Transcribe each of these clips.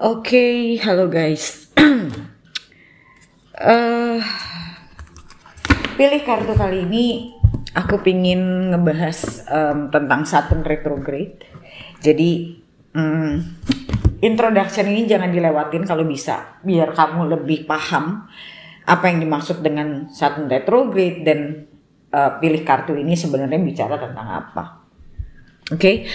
Oke, halo guys. Eh, Pilih kartu kali ini aku pingin ngebahas tentang Saturn retrograde. Jadi introduction ini jangan dilewatin kalau bisa, biar kamu lebih paham apa yang dimaksud dengan Saturn retrograde dan pilih kartu ini sebenarnya bicara tentang apa. Oke.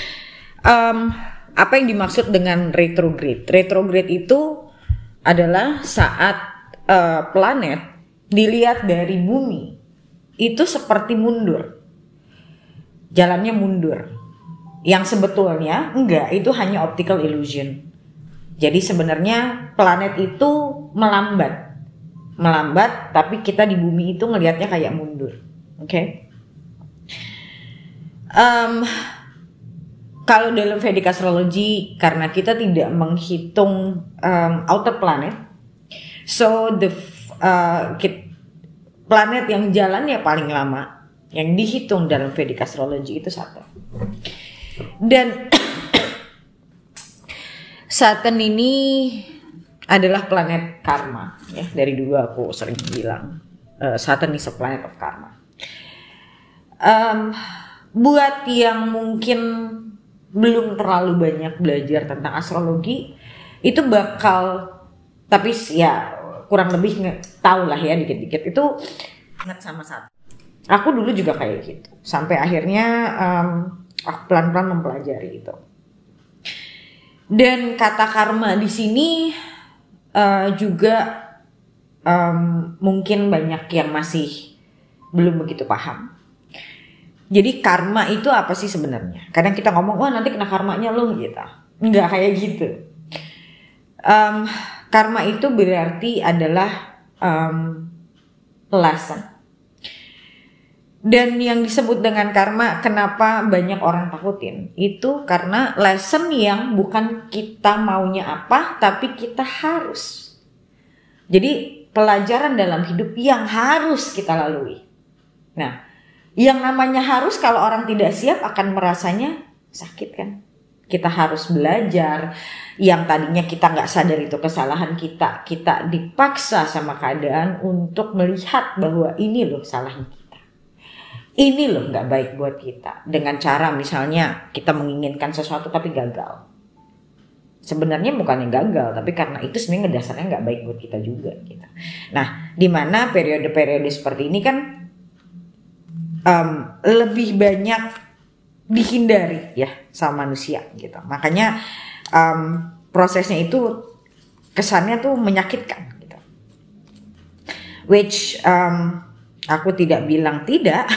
Apa yang dimaksud dengan retrograde? Retrograde itu adalah saat planet dilihat dari bumi itu seperti mundur, jalannya mundur. Yang sebetulnya enggak, itu hanya optical illusion. Jadi sebenarnya planet itu melambat, tapi kita di bumi itu ngelihatnya kayak mundur. Oke? Kalau dalam Vedic Astrology, karena kita tidak menghitung outer planet, so planet yang jalannya paling lama yang dihitung dalam Vedic Astrology itu Saturn. Dan Saturn ini adalah planet karma, ya. Dari dulu aku sering bilang Saturn is a planet of karma. Buat yang mungkin belum terlalu banyak belajar tentang astrologi, itu bakal, tapi ya kurang lebih tahu lah ya dikit-dikit itu ingat sama Saturn. Aku dulu juga kayak gitu, sampai akhirnya aku pelan-pelan mempelajari itu. Dan kata karma di sini juga mungkin banyak yang masih belum begitu paham. Jadi karma itu apa sih sebenarnya? Kadang kita ngomong, wah nanti kena karmanya loh gitu. Enggak kayak gitu. Karma itu berarti adalah lesson. Dan yang disebut dengan karma, kenapa banyak orang takutin? Itu karena lesson yang bukan kita maunya apa, tapi kita harus. Jadi pelajaran dalam hidup yang harus kita lalui. Nah, yang namanya harus, kalau orang tidak siap akan merasanya sakit kan. Kita harus belajar. Yang tadinya kita gak sadar itu kesalahan kita. Kita dipaksa sama keadaan untuk melihat bahwa ini loh salahnya kita. Ini loh gak baik buat kita. Dengan cara misalnya kita menginginkan sesuatu tapi gagal. Sebenarnya bukannya gagal, tapi karena itu sebenarnya dasarnya gak baik buat kita juga gitu. Nah, dimana periode-periode seperti ini kan lebih banyak dihindari ya sama manusia gitu. Makanya prosesnya itu kesannya tuh menyakitkan gitu. Which aku tidak bilang tidak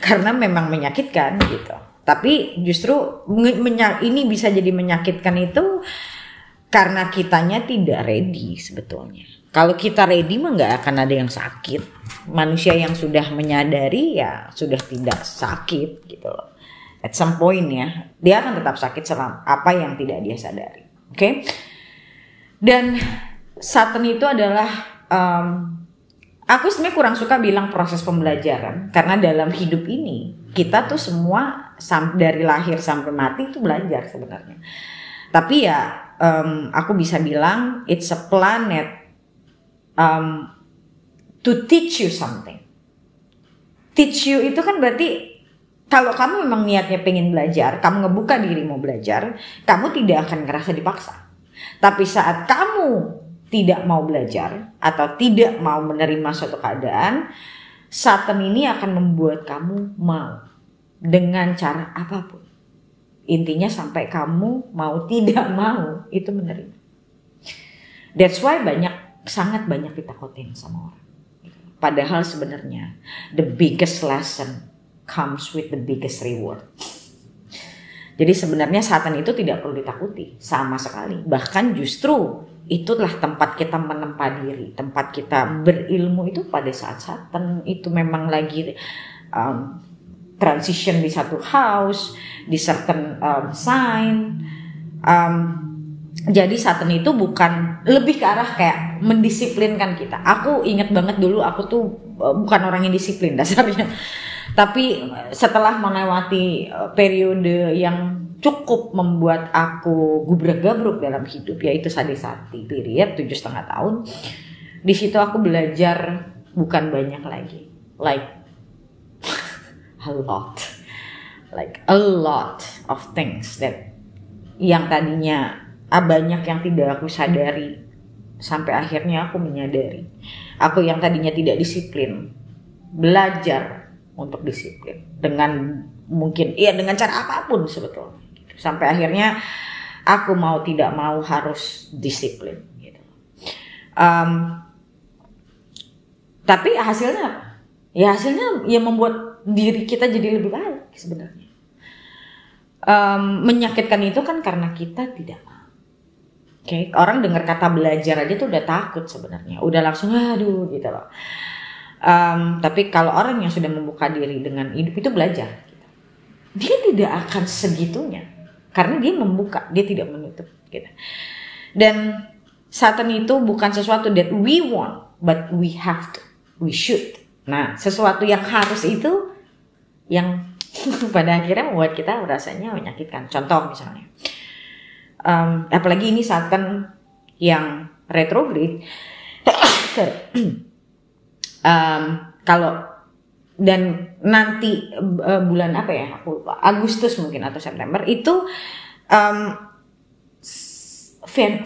karena memang menyakitkan gitu. Tapi justru ini bisa jadi menyakitkan itu karena kitanya tidak ready sebetulnya. Kalau kita ready mah nggak akan ada yang sakit. Manusia yang sudah menyadari ya sudah tidak sakit gitu loh. At some point ya, dia akan tetap sakit selama apa yang tidak dia sadari. Oke? Dan Saturn itu adalah aku sebenarnya kurang suka bilang proses pembelajaran, karena dalam hidup ini kita tuh semua dari lahir sampai mati itu belajar sebenarnya. Tapi ya aku bisa bilang it's a planet to teach you something. Teach you itu kan berarti kalau kamu memang niatnya pengen belajar, kamu ngebuka diri mau belajar, kamu tidak akan ngerasa dipaksa. Tapi saat kamu tidak mau belajar atau tidak mau menerima suatu keadaan, Saturn ini akan membuat kamu mau dengan cara apapun. Intinya sampai kamu mau tidak mau itu menerima. That's why sangat banyak ditakutin sama orang. Padahal sebenarnya the biggest lesson comes with the biggest reward. Jadi sebenarnya Saturn itu tidak perlu ditakuti sama sekali. Bahkan justru itulah tempat kita menempa diri, tempat kita berilmu itu pada saat Saturn itu memang lagi transition di satu house, di certain sign. Jadi Saturn itu bukan lebih ke arah kayak mendisiplinkan kita. Aku ingat banget dulu aku tuh bukan orang yang disiplin dasarnya. Tapi setelah melewati periode yang cukup membuat aku gubrak-gabruk dalam hidup, yaitu Sadisati period 7,5 tahun. Di situ aku belajar bukan banyak lagi, like a lot of things that yang tadinya banyak yang tidak aku sadari, sampai akhirnya aku menyadari. Aku yang tadinya tidak disiplin, belajar untuk disiplin dengan mungkin dengan cara apapun sebetulnya. Sampai akhirnya aku mau tidak mau harus disiplin gitu. Tapi hasilnya apa? Ya hasilnya ya membuat diri kita jadi lebih baik sebenarnya. Menyakitkan itu kan karena kita tidak mau. Oke, orang dengar kata belajar aja tuh udah takut sebenarnya, udah langsung aduh gitu loh. Tapi kalau orang yang sudah membuka diri dengan hidup itu belajar, gitu, dia tidak akan segitunya. Karena dia membuka, dia tidak menutup gitu. Dan Satan itu bukan sesuatu that we want, but we have to, we should. Nah, sesuatu yang harus itu yang pada akhirnya membuat kita rasanya menyakitkan. Contoh misalnya, apalagi ini Satan yang retrograde. Kalau dan nanti bulan apa ya, aku lupa, Agustus mungkin atau September itu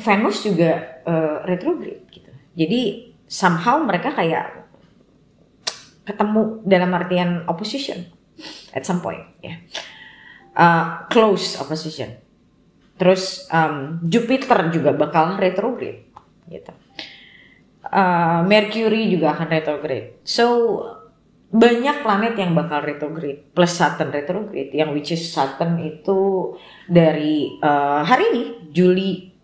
Venus juga retrograde gitu. Jadi somehow mereka kayak ketemu dalam artian opposition at some point ya, close opposition. Terus Jupiter juga bakal retrograde gitu. Mercury juga akan retrograde. So banyak planet yang bakal retrograde plus Saturn retrograde, yang which is Saturn itu dari hari ini Juli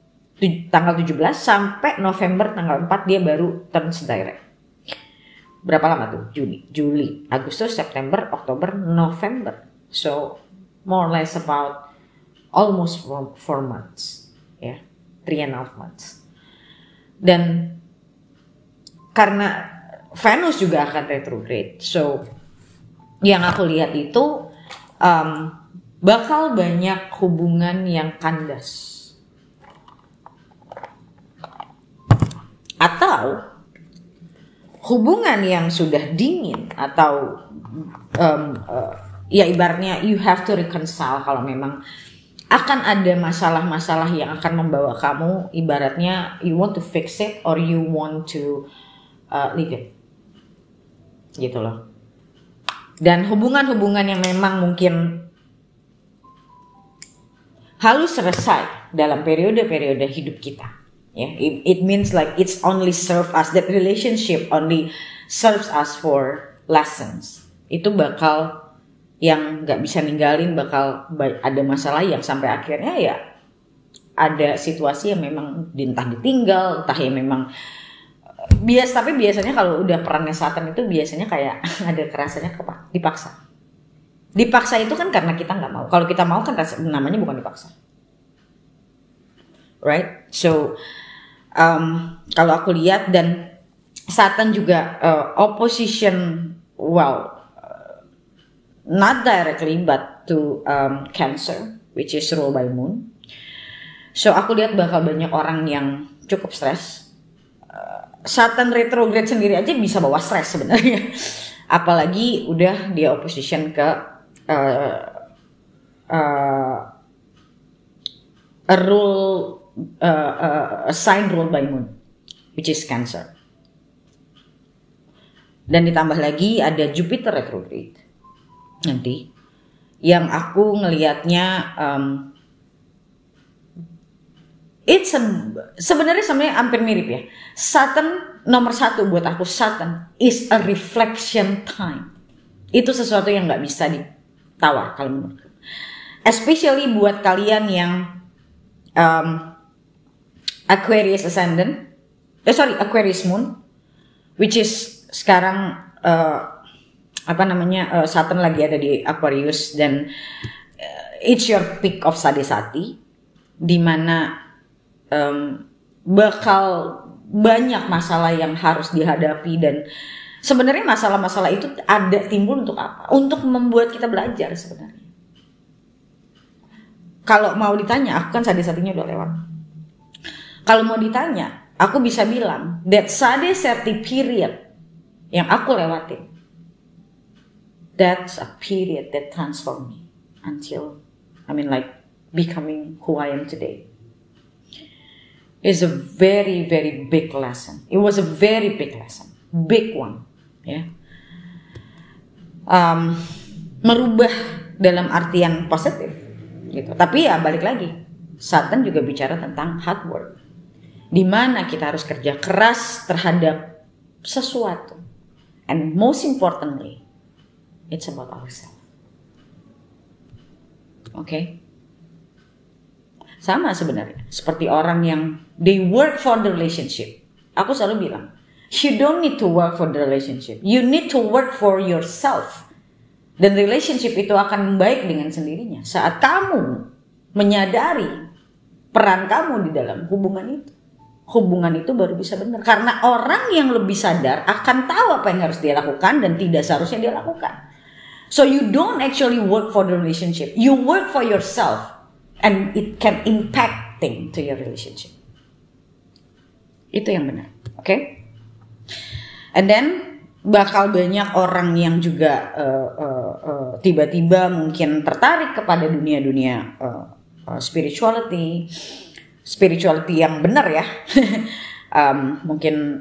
tanggal 17 sampai November tanggal 4 dia baru turns direct. Berapa lama tuh? Juli, Agustus, September, Oktober, November. So more or less about almost 4 months ya, 3.5 months. Dan karena Venus juga akan retrograde, so yang aku lihat itu bakal banyak hubungan yang kandas atau hubungan yang sudah dingin atau ya ibaratnya you have to reconcile. Kalau memang akan ada masalah-masalah yang akan membawa kamu, ibaratnya you want to fix it or you want to leave it gitu loh. Dan hubungan-hubungan yang memang mungkin harus selesai dalam periode-periode hidup kita ya, it means like it's only serve us, that relationship only serves us for lessons, itu bakal yang gak bisa ninggalin, bakal ada masalah yang sampai akhirnya ya ada situasi yang memang entah ditinggal, entah yang memang tapi biasanya kalau udah perannya Satan itu biasanya kayak ada kerasanya dipaksa itu kan karena kita nggak mau. Kalau kita mau kan namanya bukan dipaksa, right? So kalau aku lihat, dan Satan juga opposition, not directly but to Cancer, which is ruled by Moon. So aku lihat bakal banyak orang yang cukup stres. Satan retrograde sendiri aja bisa bawa stres sebenarnya, apalagi udah dia opposition ke a sign ruled by Moon, which is Cancer. Dan ditambah lagi ada Jupiter retrograde nanti, yang aku ngelihatnya sebenarnya hampir mirip ya. Saturn nomor 1 buat aku, Saturn is a reflection time. Itu sesuatu yang nggak bisa ditawar kalau menurutku. Especially buat kalian yang Aquarius ascendant, Aquarius moon, which is sekarang Saturn lagi ada di Aquarius, dan it's your peak of Sadisati, dimana bakal banyak masalah yang harus dihadapi. Dan sebenarnya masalah-masalah itu timbul untuk apa? Untuk membuat kita belajar sebenarnya. Kalau mau ditanya, aku kan sade-sadenya udah lewat. Kalau mau ditanya, aku bisa bilang that sade-sati period yang aku lewatin, that's a period that transformed me until becoming who I am today. Is a very, very big lesson. It was a very big lesson, big one, ya. Merubah dalam artian positif, gitu. Tapi ya balik lagi, Satan juga bicara tentang hard work, di mana kita harus kerja keras terhadap sesuatu, and most importantly, it's about ourselves. Okay? Sama sebenarnya seperti orang yang they work for the relationship. Aku selalu bilang, you don't need to work for the relationship, you need to work for yourself. Dan relationship itu akan baik dengan sendirinya saat kamu menyadari peran kamu di dalam hubungan itu. Hubungan itu baru bisa benar, karena orang yang lebih sadar akan tahu apa yang harus dia lakukan dan tidak seharusnya dia lakukan. So you don't actually work for the relationship, you work for yourself. And it can impacting to your relationship. Itu yang benar, oke? And then bakal banyak orang yang juga tiba-tiba mungkin tertarik kepada dunia-dunia spirituality yang benar ya. Mungkin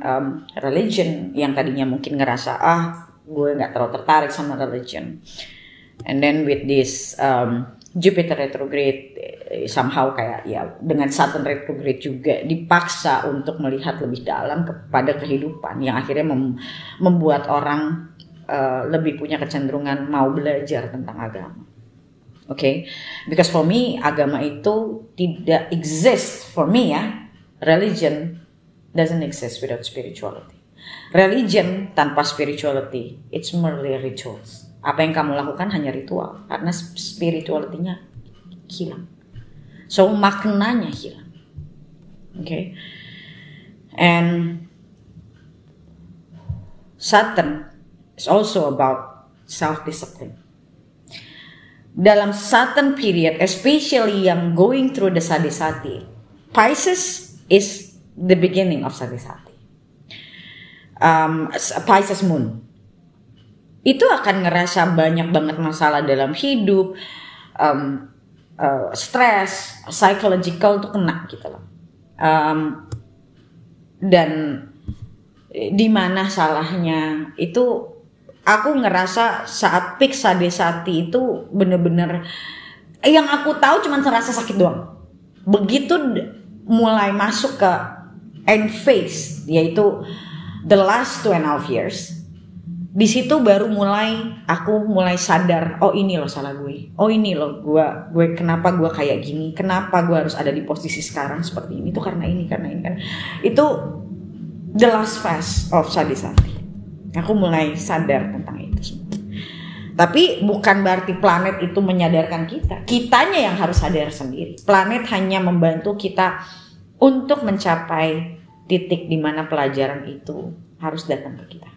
religion yang tadinya mungkin ngerasa gue nggak terlalu tertarik sama religion. And then with this Jupiter retrograde somehow kayak ya dengan Saturn retrograde juga dipaksa untuk melihat lebih dalam kepada kehidupan yang akhirnya membuat orang lebih punya kecenderungan mau belajar tentang agama. Okay? Because for me agama itu tidak exist for me ya. Religion doesn't exist without spirituality. Religion tanpa spirituality, it's merely rituals. Apa yang kamu lakukan hanya ritual, karena spirituality-nya hilang. So maknanya hilang. Okay? And Saturn is also about self-discipline. Dalam Saturn period, especially yang going through the Sadesati, Pisces is the beginning of Sadesati. Pisces moon. Itu akan ngerasa banyak banget masalah dalam hidup, stress, psychological tuh kena gitu loh. Dan di mana salahnya itu aku ngerasa saat peak Sadesati itu bener-bener yang aku tahu cuma serasa sakit doang. Begitu mulai masuk ke end phase, yaitu the last 2.5 years. Di situ baru aku mulai sadar, oh ini loh salah gue, oh ini loh gue kenapa gue kayak gini, kenapa gue harus ada di posisi sekarang seperti ini, itu karena ini kan. Itu the last phase of Sadesati. Aku mulai sadar tentang itu semua. Tapi bukan berarti planet itu menyadarkan kita, kitanya yang harus sadar sendiri. Planet hanya membantu kita untuk mencapai titik di mana pelajaran itu harus datang ke kita.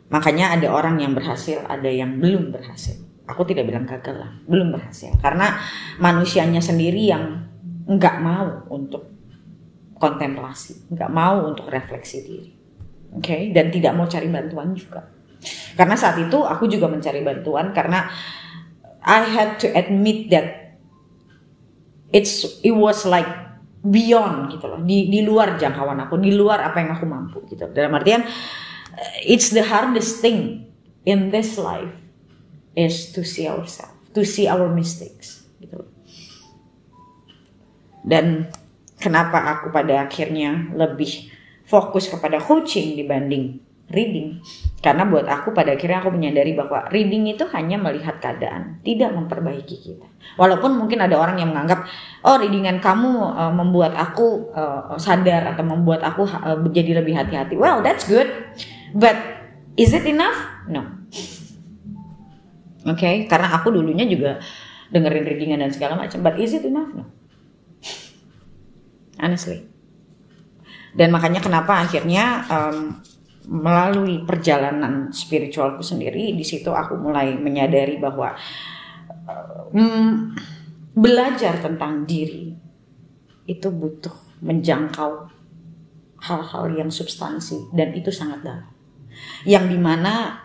Makanya ada orang yang berhasil, ada yang belum berhasil. Aku tidak bilang gagal lah, belum berhasil. Karena manusianya sendiri yang nggak mau untuk kontemplasi, nggak mau untuk refleksi diri. Okay? Dan tidak mau cari bantuan juga. Karena saat itu aku juga mencari bantuan karena I had to admit that it was like beyond gitu loh, di luar jangkauan aku, di luar apa yang aku mampu gitu. Dalam artian it's the hardest thing in this life is to see ourselves, to see our mistakes gitu. Dan kenapa aku pada akhirnya lebih fokus kepada coaching dibanding reading? Karena buat aku pada akhirnya aku menyadari bahwa reading itu hanya melihat keadaan, tidak memperbaiki kita. Walaupun mungkin ada orang yang menganggap, oh readingan kamu membuat aku sadar atau membuat aku jadi lebih hati-hati. Well, that's good. But is it enough? No. Okay, karena aku dulunya juga dengerin readingan dan segala macam. But is it enough? No. Honestly. Dan makanya kenapa akhirnya melalui perjalanan spiritualku sendiri, di situ aku mulai menyadari bahwa belajar tentang diri itu butuh menjangkau hal-hal yang substansi dan itu sangat dalam. Yang dimana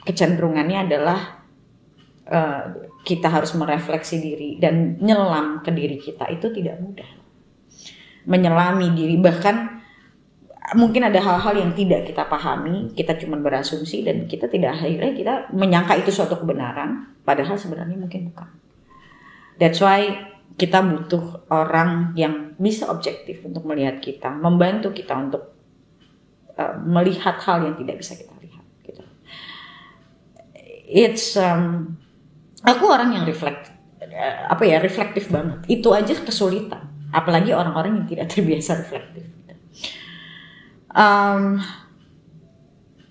kecenderungannya adalah kita harus merefleksi diri dan nyelam ke diri kita itu tidak mudah. Menyelami diri, bahkan mungkin ada hal-hal yang tidak kita pahami, kita cuma berasumsi dan kita tidak, akhirnya kita menyangka itu suatu kebenaran, padahal sebenarnya mungkin bukan. That's why kita butuh orang yang bisa objektif untuk melihat kita, membantu kita untuk melihat hal yang tidak bisa kita lihat. Gitu. Aku orang yang reflektif banget. Itu aja kesulitan, apalagi orang-orang yang tidak terbiasa reflektif.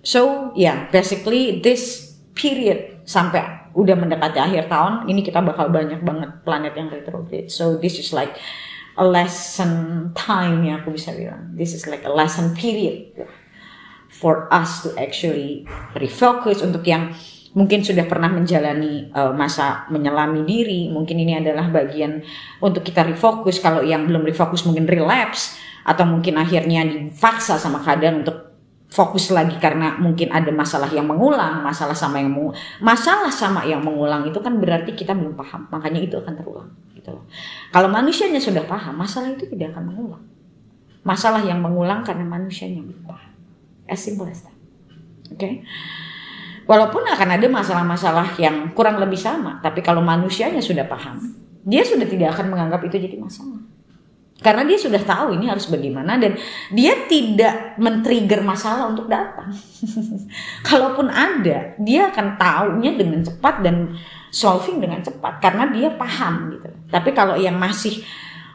So yeah, basically this period sampai udah mendekati akhir tahun ini kita bakal banyak banget planet yang retrograde. So this is like a lesson time ya, aku bisa bilang. This is like a lesson period for us to actually refocus. Untuk yang mungkin sudah pernah menjalani masa menyelami diri, mungkin ini adalah bagian untuk kita refocus. Kalau yang belum refocus mungkin relapse, atau mungkin akhirnya dipaksa sama keadaan untuk fokus lagi karena mungkin ada masalah yang mengulang. Masalah sama yang mengulang itu kan berarti kita belum paham, makanya itu akan terulang gitu loh. Kalau manusianya sudah paham, masalah itu tidak akan mengulang. Masalah yang mengulang karena manusianya belum paham. As simple as that. Okay? Walaupun akan ada masalah-masalah yang kurang lebih sama, tapi kalau manusianya sudah paham, dia sudah tidak akan menganggap itu jadi masalah. Karena dia sudah tahu ini harus bagaimana dan dia tidak men-trigger masalah untuk datang. Kalaupun ada, dia akan tahunya dengan cepat dan solving dengan cepat karena dia paham gitu. Tapi kalau yang masih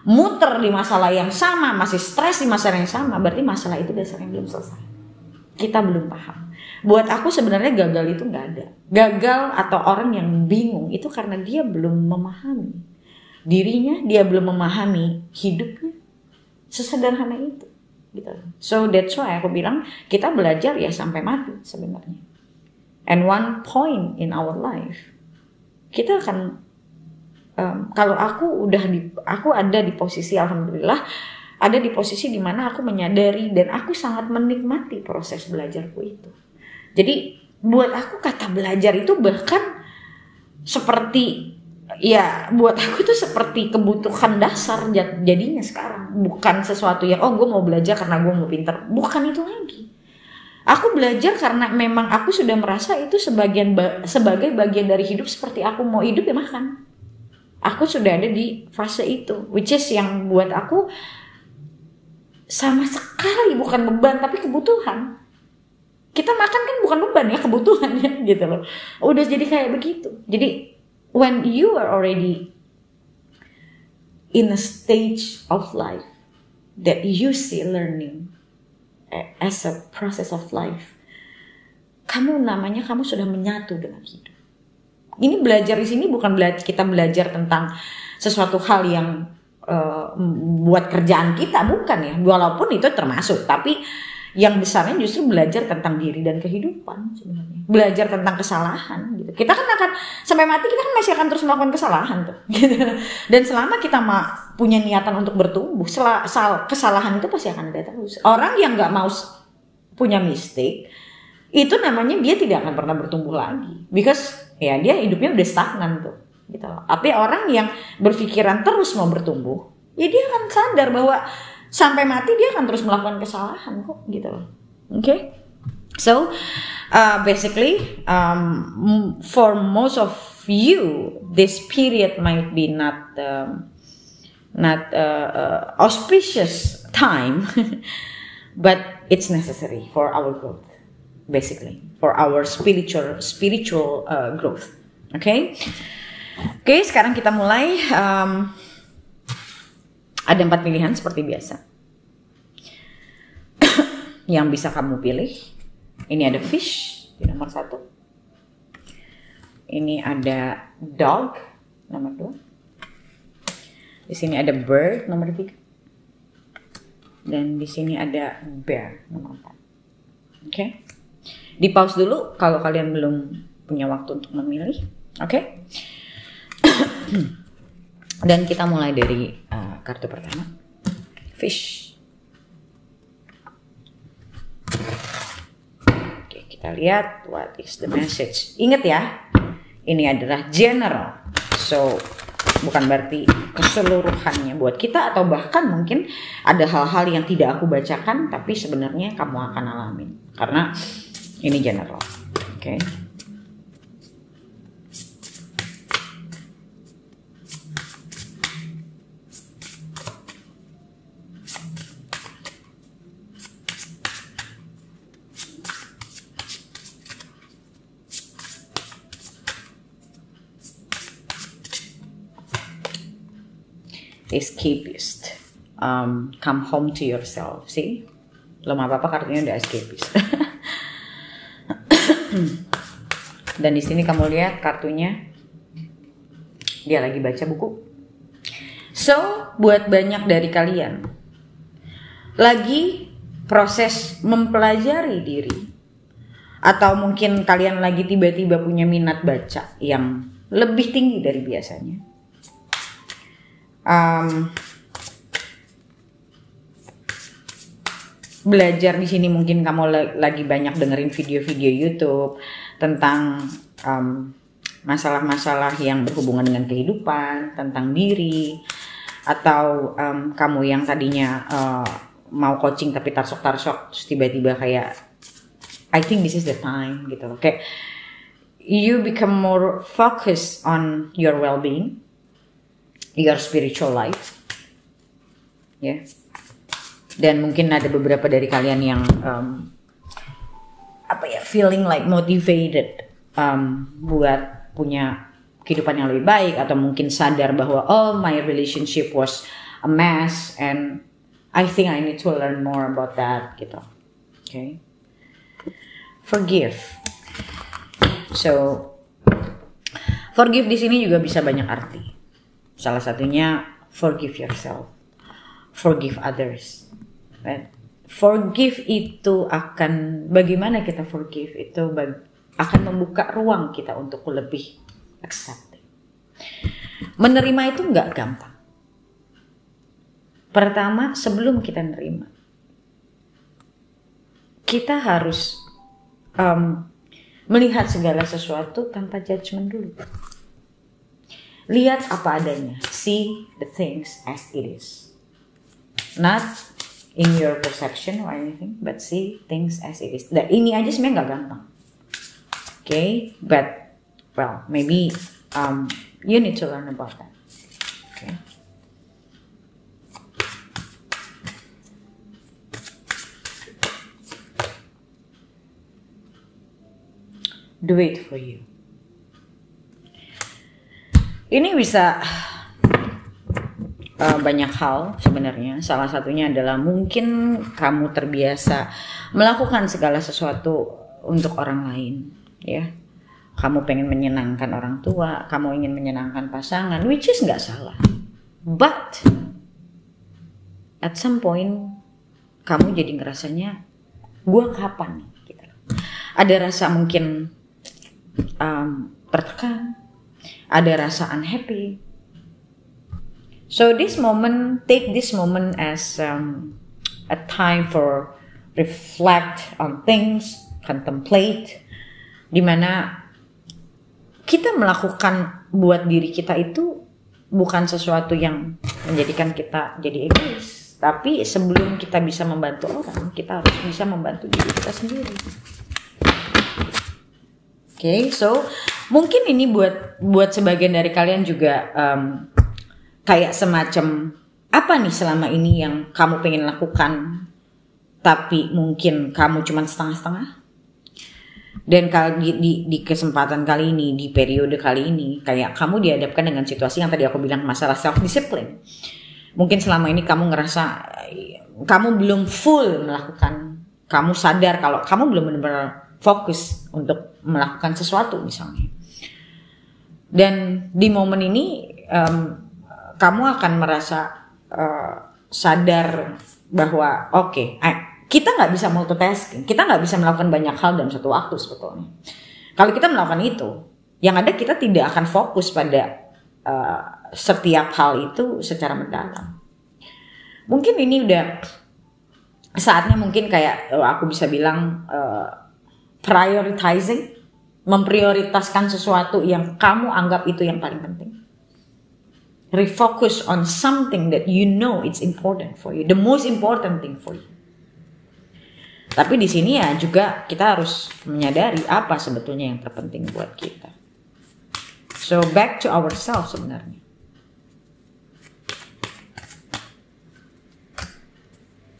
muter di masalah yang sama, masih stres di masalah yang sama, berarti masalah itu dasarnya belum selesai. Kita belum paham. Buat aku sebenarnya gagal itu nggak ada. Gagal atau orang yang bingung itu karena dia belum memahami dirinya, dia belum memahami hidupnya. Sesederhana itu gitu. So that's why aku bilang kita belajar ya sampai mati sebenarnya. And one point in our life kita akan kalau aku ada di posisi, alhamdulillah ada di posisi di mana aku menyadari dan aku sangat menikmati proses belajarku itu. Jadi buat aku kata belajar itu bahkan seperti, ya buat aku itu seperti kebutuhan dasar jadinya sekarang. Bukan sesuatu yang gue mau belajar karena gue mau pinter. Bukan itu lagi. Aku belajar karena memang aku sudah merasa itu sebagai bagian dari hidup. Seperti aku mau hidup ya makan. Aku sudah ada di fase itu, which is yang buat aku sama sekali bukan beban tapi kebutuhan. Kita makan kan bukan beban ya, kebutuhan ya gitu loh. Udah jadi kayak begitu. Jadi when you are already in a stage of life that you see learning as a process of life, kamu sudah menyatu dengan hidup. Ini belajar di sini bukan kita belajar tentang sesuatu hal yang buat kerjaan kita, bukan ya. Walaupun itu termasuk, tapi yang besarnya justru belajar tentang diri dan kehidupan sebenarnya. Belajar tentang kesalahan gitu. Kita kan akan sampai mati kita kan masih akan terus melakukan kesalahan tuh. Gitu. Dan selama kita punya niatan untuk bertumbuh, kesalahan itu pasti akan ada terus. Orang yang nggak mau punya mistake itu namanya dia tidak akan pernah bertumbuh lagi. Because ya dia hidupnya udah stagnan tuh. Gitu. Tapi orang yang berpikiran terus mau bertumbuh, ya dia akan sadar bahwa sampai mati dia akan terus melakukan kesalahan kok gitu loh. Okay? So basically for most of you this period might be not auspicious time but it's necessary for our growth, basically for our spiritual growth. Okay? Okay, sekarang kita mulai. Ada 4 pilihan seperti biasa yang bisa kamu pilih. Ini ada fish di nomor 1. Ini ada dog nomor 2. Di sini ada bird nomor 3. Dan di sini ada bear nomor 4. Oke. Di pause dulu kalau kalian belum punya waktu untuk memilih. Oke? Dan kita mulai dari kartu pertama, fish. Oke, kita lihat what is the message. Ingat ya, ini adalah general, so bukan berarti keseluruhannya buat kita, atau bahkan mungkin ada hal-hal yang tidak aku bacakan tapi sebenarnya kamu akan alamin karena ini general. Oke. Escapist, come home to yourself. See, belum apa-apa kartunya udah escapist. Dan di sini kamu lihat kartunya, dia lagi baca buku. So, buat banyak dari kalian lagi proses mempelajari diri, atau mungkin kalian lagi tiba-tiba punya minat baca yang lebih tinggi dari biasanya. Belajar di sini mungkin kamu lagi banyak dengerin video-video YouTube tentang masalah-masalah yang berhubungan dengan kehidupan, tentang diri, atau kamu yang tadinya mau coaching tapi tarsok-tarsok terus tiba-tiba kayak I think this is the time gitu loh. Kayak you become more focused on your well-being, your spiritual life, ya. Dan mungkin ada beberapa dari kalian yang feeling like motivated buat punya kehidupan yang lebih baik, atau mungkin sadar bahwa my relationship was a mess and I think I need to learn more about that gitu. Okay. Forgive. So forgive di sini juga bisa banyak arti. Salah satunya forgive yourself, forgive others. Right? Forgive itu akan, bagaimana kita forgive itu akan membuka ruang kita untuk lebih accepting. Menerima itu nggak gampang. Pertama, sebelum kita nerima, kita harus melihat segala sesuatu tanpa judgment dulu. Lihat apa adanya. See the things as it is. Not in your perception or anything, but see things as it is. Nah, ini aja sebenarnya nggak gampang. Okay, but well, maybe you need to learn about that. Okay. Do it for you. Ini bisa banyak hal sebenarnya. Salah satunya adalah mungkin kamu terbiasa melakukan segala sesuatu untuk orang lain, ya. Kamu pengen menyenangkan orang tua, kamu ingin menyenangkan pasangan, which is nggak salah. But at some point kamu jadi ngerasanya, gue kapan nih? Gitu. Ada rasa mungkin tertekan, ada rasa unhappy. So this moment, take this moment as a time for reflect on things, contemplate, dimana kita melakukan buat diri kita itu bukan sesuatu yang menjadikan kita jadi egois, tapi sebelum kita bisa membantu orang, kita harus bisa membantu diri kita sendiri. Okay, so mungkin ini buat sebagian dari kalian juga kayak semacam apa nih selama ini yang kamu pengen lakukan, tapi mungkin kamu cuma setengah-setengah. Dan di kesempatan kali ini, di periode kali ini, kayak kamu dihadapkan dengan situasi yang tadi aku bilang masalah self-discipline. Mungkin selama ini kamu ngerasa kamu belum full melakukan, kamu sadar kalau kamu belum benar-benar fokus untuk melakukan sesuatu misalnya. Dan di momen ini kamu akan merasa sadar bahwa kita nggak bisa multitasking, kita nggak bisa melakukan banyak hal dalam satu waktu sebetulnya. Kalau kita melakukan Yang ada kita tidak akan fokus pada setiap hal itu secara mendalam. Mungkin ini udah saatnya mungkin kayak aku bisa bilang prioritizing, memprioritaskan sesuatu yang kamu anggap itu yang paling penting. Refocus on something that you know it's important for you, the most important thing for you. Tapi di sini ya juga kita harus menyadari apa sebetulnya yang terpenting buat kita. So back to ourselves sebenarnya.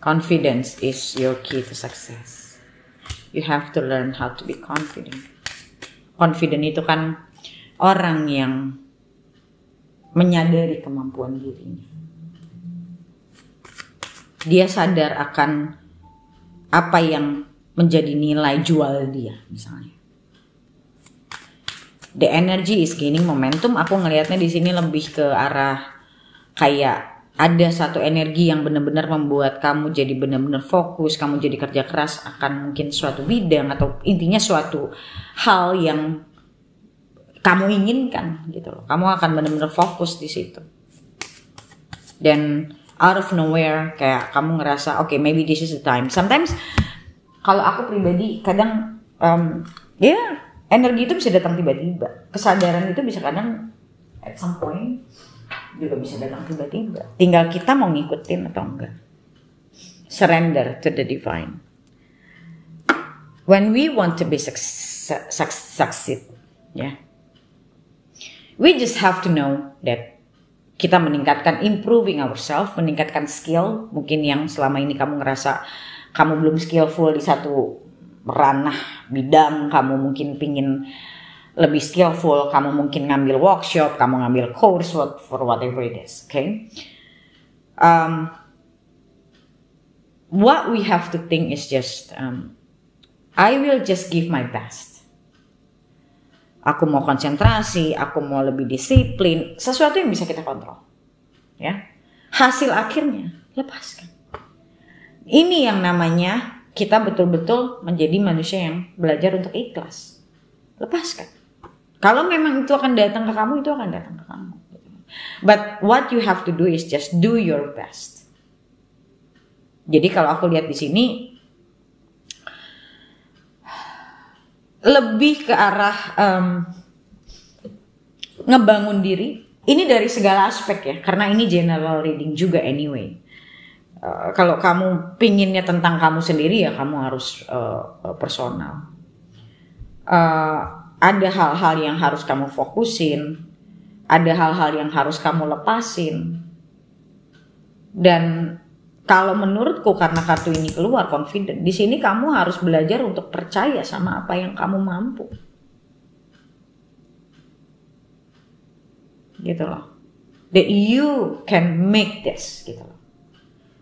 Confidence is your key to success. You have to learn how to be confident. Confident itu kan orang yang menyadari kemampuan dirinya. Dia sadar akan apa yang menjadi nilai jual dia misalnya. The energy is gaining momentum. Aku ngelihatnya di sini lebih ke arah kayak ada satu energi yang benar-benar membuat kamu jadi benar-benar fokus, kamu jadi kerja keras akan mungkin suatu bidang atau intinya suatu hal yang kamu inginkan gitu loh. Kamu akan benar-benar fokus di situ. Dan out of nowhere kayak kamu ngerasa okay, maybe this is the time. Sometimes kalau aku pribadi kadang energi itu bisa datang tiba-tiba. Kesadaran itu bisa kadang at some point juga bisa datang tiba-tiba. Tinggal kita mau ngikutin atau enggak. Surrender to the divine. When we want to be succeed, yeah, we just have to know that kita meningkatkan, improving ourselves, meningkatkan skill. Mungkin yang selama ini kamu ngerasa kamu belum skillful di satu ranah bidang, kamu mungkin pingin lebih skillful, kamu mungkin ngambil workshop, kamu ngambil course for whatever it is, okay? What we have to think is just, I will just give my best. Aku mau konsentrasi, aku mau lebih disiplin, sesuatu yang bisa kita kontrol, ya. Hasil akhirnya lepaskan. Ini yang namanya kita betul-betul menjadi manusia yang belajar untuk ikhlas. Lepaskan. Kalau memang itu akan datang ke kamu, itu akan datang ke kamu. But what you have to do is just do your best. Jadi kalau aku lihat di sini lebih ke arah ngebangun diri. Ini dari segala aspek ya, karena ini general reading juga anyway. Kalau kamu pinginnya tentang kamu sendiri ya kamu harus personal. Ada hal-hal yang harus kamu fokusin, ada hal-hal yang harus kamu lepasin. Dan kalau menurutku karena kartu ini keluar confident, di sini kamu harus belajar untuk percaya sama apa yang kamu mampu. Gitu loh. That you can make this gitu loh.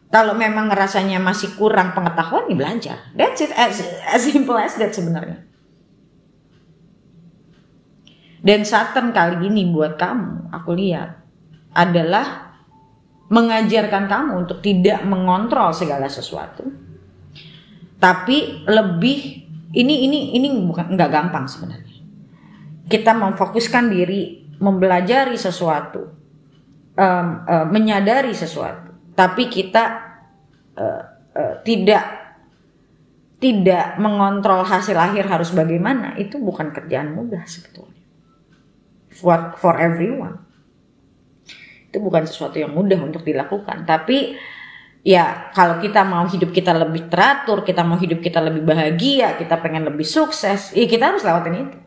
Kalau memang ngerasanya masih kurang pengetahuan, ya belajar. That's it, as simple as that sebenarnya. Dan Saturn kali ini buat kamu, aku lihat, adalah mengajarkan kamu untuk tidak mengontrol segala sesuatu. Tapi lebih, ini bukan nggak gampang sebenarnya. Kita memfokuskan diri, mempelajari sesuatu, menyadari sesuatu. Tapi kita tidak mengontrol hasil akhir harus bagaimana. Itu bukan kerjaan mudah sebetulnya. For everyone. Itu bukan sesuatu yang mudah untuk dilakukan. Tapi ya kalau kita mau hidup kita lebih teratur, kita mau hidup kita lebih bahagia, kita pengen lebih sukses, ya kita harus lewatin itu.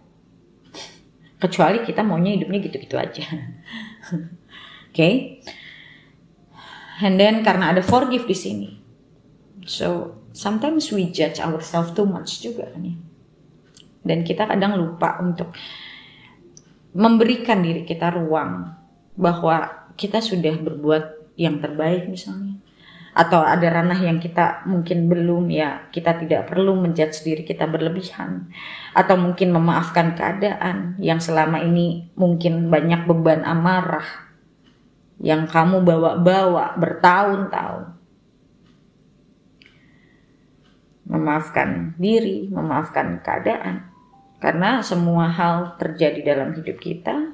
Kecuali kita maunya hidupnya gitu-gitu aja. Okay? And then karena ada forgive di sini. So sometimes we judge ourselves too much juga kan ya. Dan kita kadang lupa untuk memberikan diri kita ruang bahwa kita sudah berbuat yang terbaik misalnya. Atau ada ranah yang kita mungkin belum, ya kita tidak perlu menjudge diri kita berlebihan. Atau mungkin memaafkan keadaan yang selama ini mungkin banyak beban amarah yang kamu bawa-bawa bertahun-tahun. Memaafkan diri, memaafkan keadaan. Karena semua hal terjadi dalam hidup kita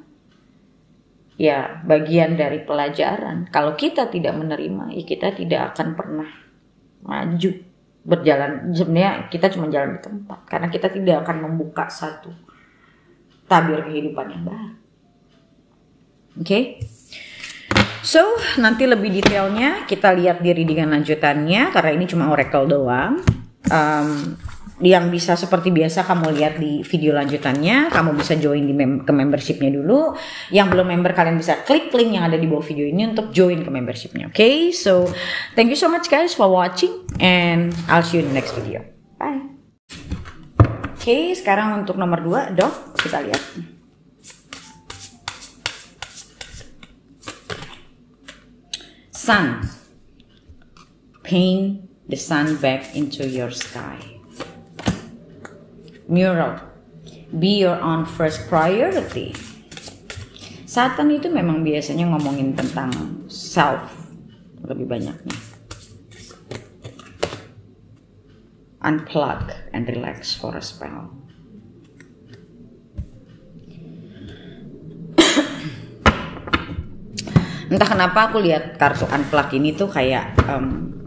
ya bagian dari pelajaran. Kalau kita tidak menerima, ya kita tidak akan pernah maju berjalan. Sebenarnya kita cuma jalan di tempat, karena kita tidak akan membuka satu tabir kehidupan yang baru. Oke? So, nanti lebih detailnya kita lihat di readingan lanjutannya, karena ini cuma oracle doang. Yang bisa seperti biasa kamu lihat di video lanjutannya. Kamu bisa join ke membershipnya dulu. Yang belum member, kalian bisa klik link yang ada di bawah video ini untuk join ke membershipnya. Okay, so thank you so much guys for watching, and I'll see you in the next video. Bye. Okay, sekarang untuk nomor 2, Dok, kita lihat. Sun. Paint the sun back into your sky. Mural. Be your own first priority. Satan itu memang biasanya ngomongin tentang self lebih banyaknya. Unplug and relax for a spell. Entah kenapa aku lihat kartu unplug ini tuh kayak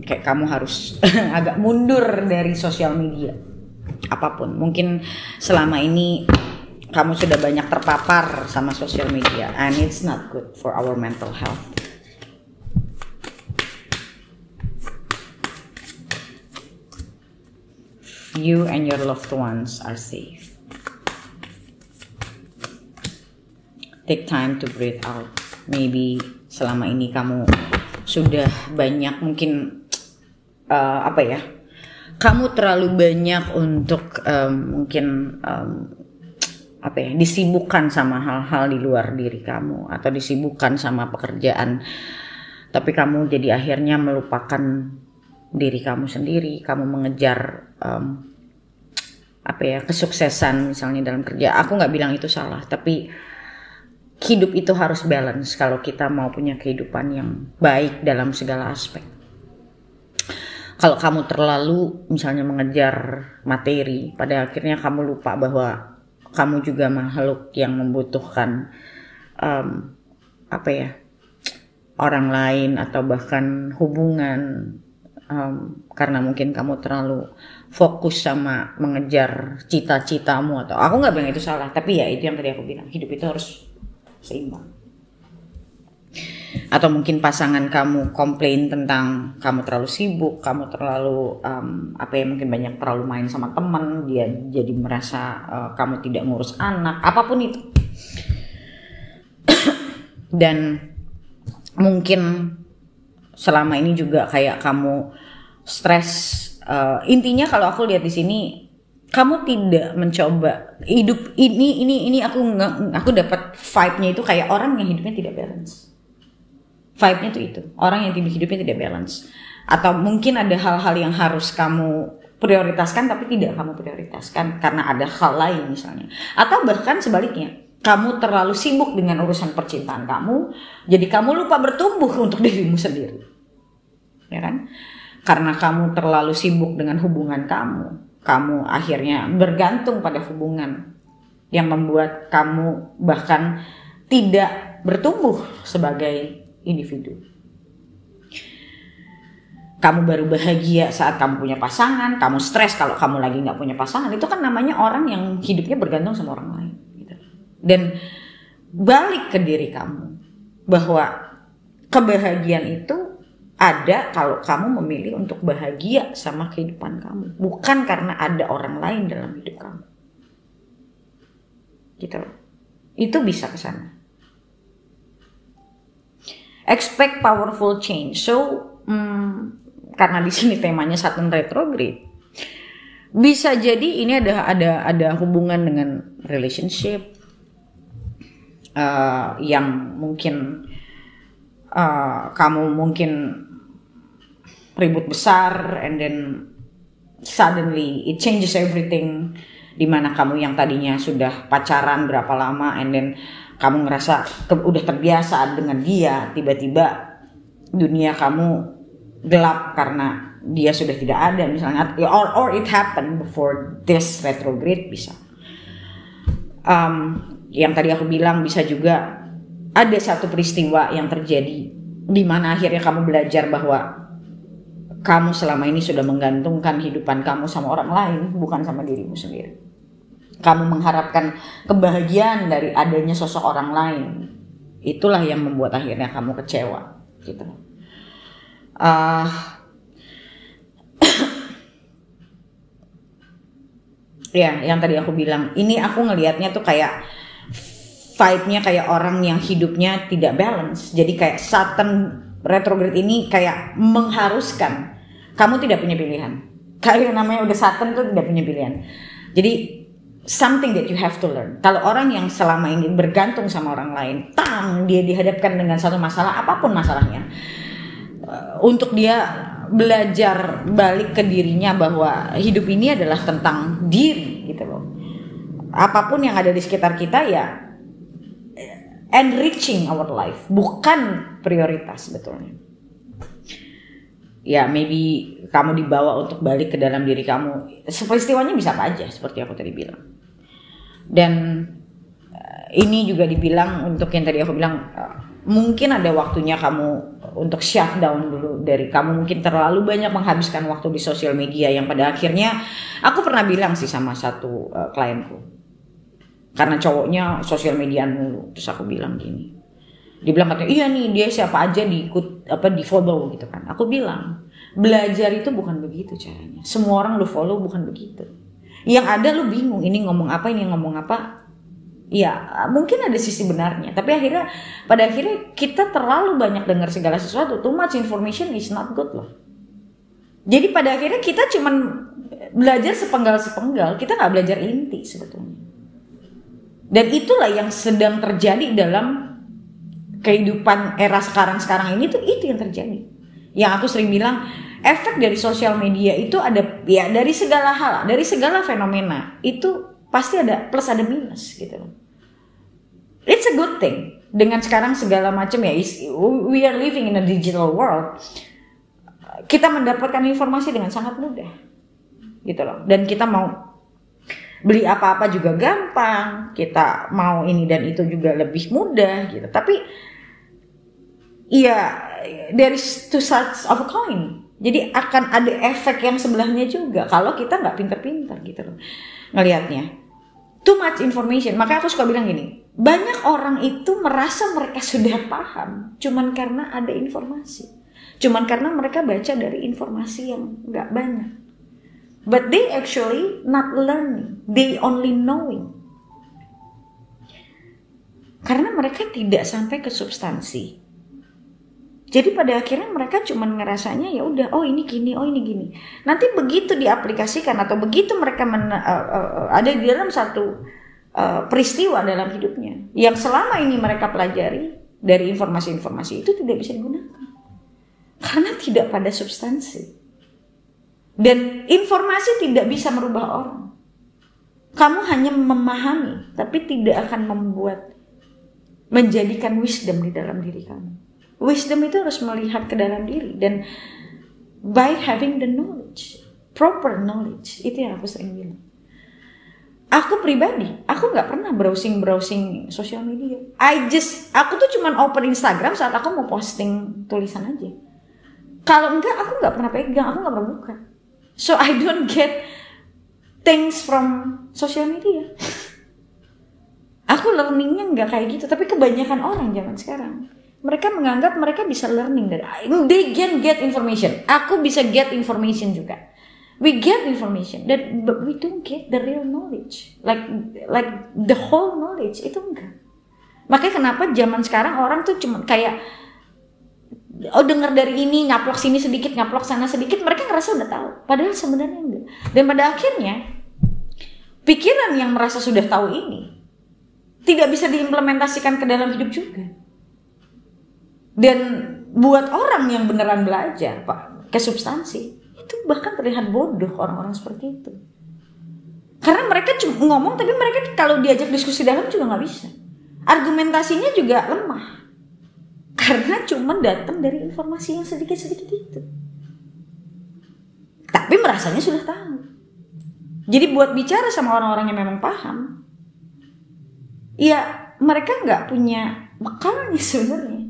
kamu harus agak mundur dari sosial media. Apapun, mungkin selama ini kamu sudah banyak terpapar sama sosial media, and it's not good for our mental health. You and your loved ones are safe. Take time to breathe out. Maybe selama ini kamu sudah banyak mungkin kamu terlalu banyak untuk mungkin disibukkan sama hal-hal di luar diri kamu, atau disibukkan sama pekerjaan, tapi kamu jadi akhirnya melupakan diri kamu sendiri. Kamu mengejar kesuksesan misalnya dalam kerja. Aku nggak bilang itu salah, tapi hidup itu harus balance kalau kita mau punya kehidupan yang baik dalam segala aspek. Kalau kamu terlalu misalnya mengejar materi, pada akhirnya kamu lupa bahwa kamu juga makhluk yang membutuhkan orang lain, atau bahkan hubungan, karena mungkin kamu terlalu fokus sama mengejar cita-citamu. Atau aku nggak bilang itu salah, tapi ya itu yang tadi aku bilang, hidup itu harus seimbang. Atau mungkin pasangan kamu komplain tentang kamu terlalu sibuk, kamu terlalu mungkin banyak terlalu main sama teman, dia jadi merasa kamu tidak ngurus anak, apapun itu. Dan mungkin selama ini juga kayak kamu stres. Intinya kalau aku lihat di sini, kamu tidak mencoba hidup ini aku dapat vibe-nya itu kayak orang yang hidupnya tidak balance. Vibe-nya itu orang yang hidupnya tidak balance. Atau mungkin ada hal-hal yang harus kamu prioritaskan tapi tidak kamu prioritaskan karena ada hal lain misalnya. Atau bahkan sebaliknya, kamu terlalu sibuk dengan urusan percintaan kamu, jadi kamu lupa bertumbuh untuk dirimu sendiri. Ya kan? Karena kamu terlalu sibuk dengan hubungan kamu akhirnya bergantung pada hubungan yang membuat kamu bahkan tidak bertumbuh sebagai individu. Kamu baru bahagia saat kamu punya pasangan, kamu stres kalau kamu lagi nggak punya pasangan. Itu kan namanya orang yang hidupnya bergantung sama orang lain. Gitu. Dan balik ke diri kamu bahwa kebahagiaan itu ada kalau kamu memilih untuk bahagia sama kehidupan kamu, bukan karena ada orang lain dalam hidup kamu. Gitu. Itu bisa ke sana. Expect powerful change. So, karena di sini temanya Saturn retrograde, bisa jadi ini ada hubungan dengan relationship yang mungkin kamu mungkin ribut besar, and then suddenly it changes everything. Dimana kamu yang tadinya sudah pacaran berapa lama, and then kamu ngerasa udah terbiasa dengan dia, tiba-tiba dunia kamu gelap karena dia sudah tidak ada misalnya, or it happened before this retrograde bisa. Yang tadi aku bilang bisa juga ada satu peristiwa yang terjadi di mana akhirnya kamu belajar bahwa kamu selama ini sudah menggantungkan kehidupan kamu sama orang lain, bukan sama dirimu sendiri. Kamu mengharapkan kebahagiaan dari adanya sosok orang lain. Itulah yang membuat akhirnya kamu kecewa, gitu. Ya, yang tadi aku bilang, ini aku ngelihatnya tuh kayak vibe-nya kayak orang yang hidupnya tidak balance. Jadi kayak Saturn retrograde ini kayak mengharuskan kamu tidak punya pilihan. Kalau namanya udah Saturn tuh tidak punya pilihan. Jadi something that you have to learn. Kalau orang yang selama ini bergantung sama orang lain, dia dihadapkan dengan satu masalah, apapun masalahnya, untuk dia belajar balik ke dirinya bahwa hidup ini adalah tentang diri, gitu loh. Apapun yang ada di sekitar kita ya enriching our life, bukan prioritas sebetulnya. Ya maybe kamu dibawa untuk balik ke dalam diri kamu. Peristiwanya bisa apa aja seperti aku tadi bilang. Dan ini juga dibilang untuk yang tadi aku bilang, mungkin ada waktunya kamu untuk shutdown dulu dari kamu mungkin terlalu banyak menghabiskan waktu di sosial media yang pada akhirnya aku pernah bilang sih sama satu klienku, karena cowoknya sosial media mulu, terus aku bilang gini, dia bilang katanya iya nih dia siapa aja diikut di follow gitu kan. Aku bilang belajar itu bukan begitu caranya, semua orang lu follow bukan begitu. Yang ada lu bingung ini ngomong apa, ini ngomong apa. Ya mungkin ada sisi benarnya, tapi pada akhirnya kita terlalu banyak dengar segala sesuatu. Too much information is not good loh. Jadi pada akhirnya kita cuman belajar sepenggal-sepenggal, kita nggak belajar inti sebetulnya. Dan itulah yang sedang terjadi dalam kehidupan era sekarang ini tuh, itu yang terjadi. Yang aku sering bilang, efek dari sosial media itu ada ya dari segala hal, dari segala fenomena itu pasti ada plus ada minus gitu loh. It's a good thing. Dengan sekarang segala macam ya, we are living in a digital world. Kita mendapatkan informasi dengan sangat mudah, gitu loh. Dan kita mau beli apa-apa juga gampang. Kita mau ini dan itu juga lebih mudah, gitu. Tapi, ya, there is two sides of a coin. Jadi akan ada efek yang sebelahnya juga kalau kita nggak pinter-pinter, gitu loh, ngelihatnya. Too much information. Makanya aku suka bilang gini, banyak orang itu merasa mereka sudah paham cuman karena ada informasi, cuman karena mereka baca dari informasi yang nggak banyak. But they actually not learning, they only knowing. Karena mereka tidak sampai ke substansi. Jadi pada akhirnya mereka cuma ngerasanya ya udah, oh ini gini, oh ini gini. Nanti begitu diaplikasikan atau begitu mereka ada di dalam satu peristiwa dalam hidupnya yang selama ini mereka pelajari dari informasi-informasi itu tidak bisa digunakan karena tidak pada substansi. Dan informasi tidak bisa merubah orang. Kamu hanya memahami, tapi tidak akan menjadikan wisdom di dalam diri kamu. Wisdom itu harus melihat ke dalam diri, dan by having the knowledge, proper knowledge, itu yang aku sering bilang. Aku pribadi, aku nggak pernah browsing sosial media. Aku tuh cuman open Instagram saat aku mau posting tulisan aja. Kalau enggak, aku nggak pernah pegang, aku nggak pernah buka. So I don't get things from social media. Aku learningnya nggak kayak gitu, tapi kebanyakan orang zaman sekarang. Mereka menganggap mereka bisa learning dari, they can get information. Aku bisa get information juga. We get information, but we don't get the real knowledge, like the whole knowledge, itu enggak. Makanya kenapa zaman sekarang orang tuh cuma kayak, dengar dari ini, nyaplok sini sedikit, nyaplok sana sedikit, mereka ngerasa udah tahu. Padahal sebenarnya enggak. Dan pada akhirnya, pikiran yang merasa sudah tahu ini tidak bisa diimplementasikan ke dalam hidup juga. Dan buat orang yang beneran belajar, Pak, ke substansi, itu bahkan terlihat bodoh orang-orang seperti itu. Karena mereka cuma ngomong, tapi mereka kalau diajak diskusi dalam juga nggak bisa. Argumentasinya juga lemah. Karena cuma datang dari informasi yang sedikit-sedikit itu. Tapi merasanya sudah tahu. Jadi buat bicara sama orang-orang yang memang paham, ya mereka nggak punya bekalnya sebenarnya.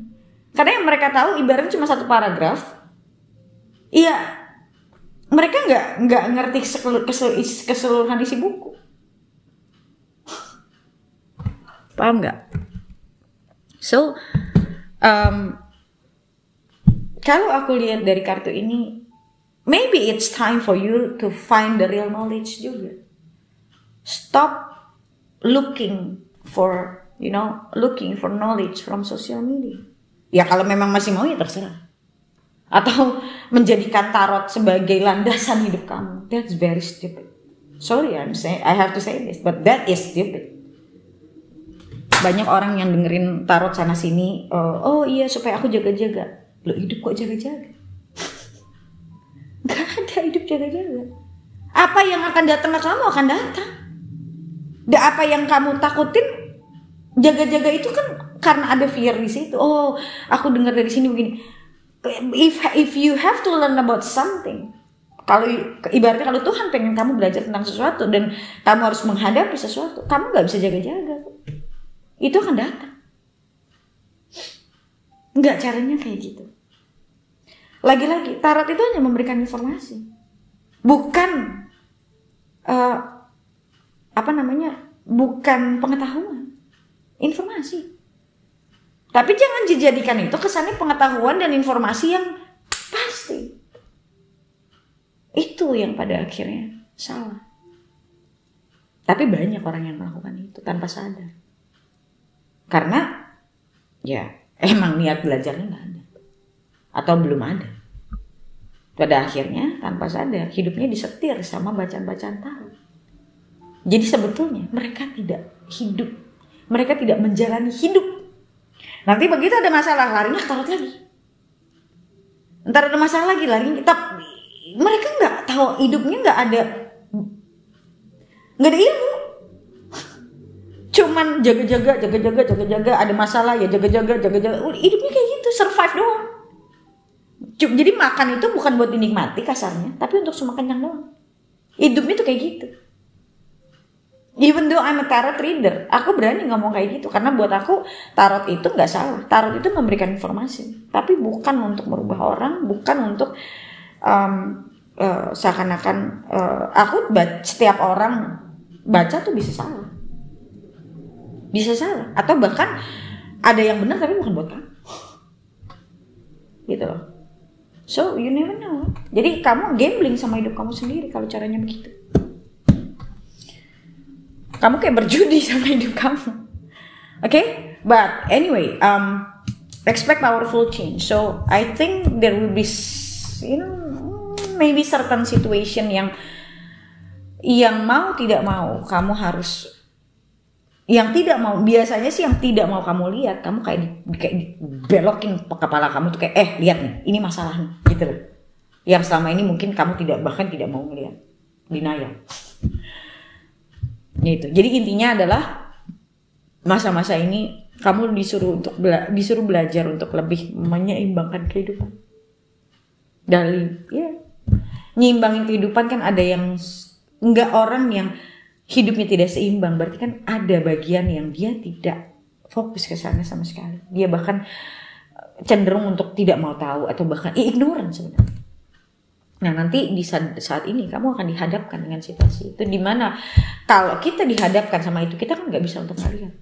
Karena yang mereka tahu ibaratnya cuma satu paragraf. Iya, mereka nggak ngerti keseluruhan isi buku. Paham nggak? So, kalau aku lihat dari kartu ini, maybe it's time for you to find the real knowledge juga. Stop looking for knowledge from social media. Ya kalau memang masih mau ya terserah. Atau menjadikan tarot sebagai landasan hidup kamu. That's very stupid. Sorry, I have to say this, but that is stupid. Banyak orang yang dengerin tarot sana sini, oh iya supaya aku jaga-jaga. Loh, hidup kok jaga-jaga? Gak ada hidup jaga-jaga. Apa yang akan datang ke kamu akan datang. Dan apa yang kamu takutin, jaga-jaga itu kan karena ada fear di situ. Oh, aku dengar dari sini begini. If you have to learn about something, kalau ibaratnya kalau Tuhan pengen kamu belajar tentang sesuatu dan kamu harus menghadapi sesuatu, kamu nggak bisa jaga-jaga. Itu akan datang. Nggak, caranya kayak gitu. Lagi-lagi tarot itu hanya memberikan informasi, bukan bukan pengetahuan, informasi. Tapi jangan dijadikan itu kesannya pengetahuan dan informasi yang pasti. Itu yang pada akhirnya salah. Tapi banyak orang yang melakukan itu tanpa sadar. Karena ya emang niat belajarnya nggak ada. Atau belum ada. Pada akhirnya tanpa sadar hidupnya disetir sama bacaan-bacaan tarot. Jadi sebetulnya mereka tidak hidup. Mereka tidak menjalani hidup. Nanti begitu ada masalah larinya ke tarot lagi. Ntar ada masalah lagi larinya. Mereka nggak tahu hidupnya nggak ada ilmu. Cuman jaga-jaga ada masalah ya jaga-jaga. Hidupnya kayak gitu, survive doang. Jadi makan itu bukan buat dinikmati kasarnya, tapi untuk cuma kenyang doang. Hidupnya tuh kayak gitu. Even though I'm a tarot reader, aku berani ngomong kayak gitu karena buat aku tarot itu nggak salah. Tarot itu memberikan informasi, tapi bukan untuk merubah orang, bukan untuk seakan-akan setiap orang baca tuh bisa salah, atau bahkan ada yang benar tapi bukan buat kamu, gitu loh. So you never know. Jadi kamu gambling sama hidup kamu sendiri kalau caranya begitu. Kamu kayak berjudi sama hidup kamu. Okay? But anyway, expect powerful change. So I think there will be, maybe certain situation yang mau tidak mau kamu harus, yang tidak mau, biasanya sih yang tidak mau kamu lihat, kamu kayak dibelokin kepala kamu tuh kayak lihat nih, ini masalah nih, gitu loh. Yang selama ini mungkin kamu bahkan tidak mau melihat, denial. Gitu. Jadi intinya adalah masa-masa ini kamu disuruh belajar untuk lebih menyeimbangkan kehidupan. Nyimbangin kehidupan kan ada yang enggak, orang yang hidupnya tidak seimbang, berarti kan ada bagian yang dia tidak fokus ke sana sama sekali. Dia bahkan cenderung untuk tidak mau tahu atau bahkan ignorant sebenarnya. Nah nanti di saat ini kamu akan dihadapkan dengan situasi itu, dimana kalau kita dihadapkan sama itu kita kan nggak bisa untuk ngelihat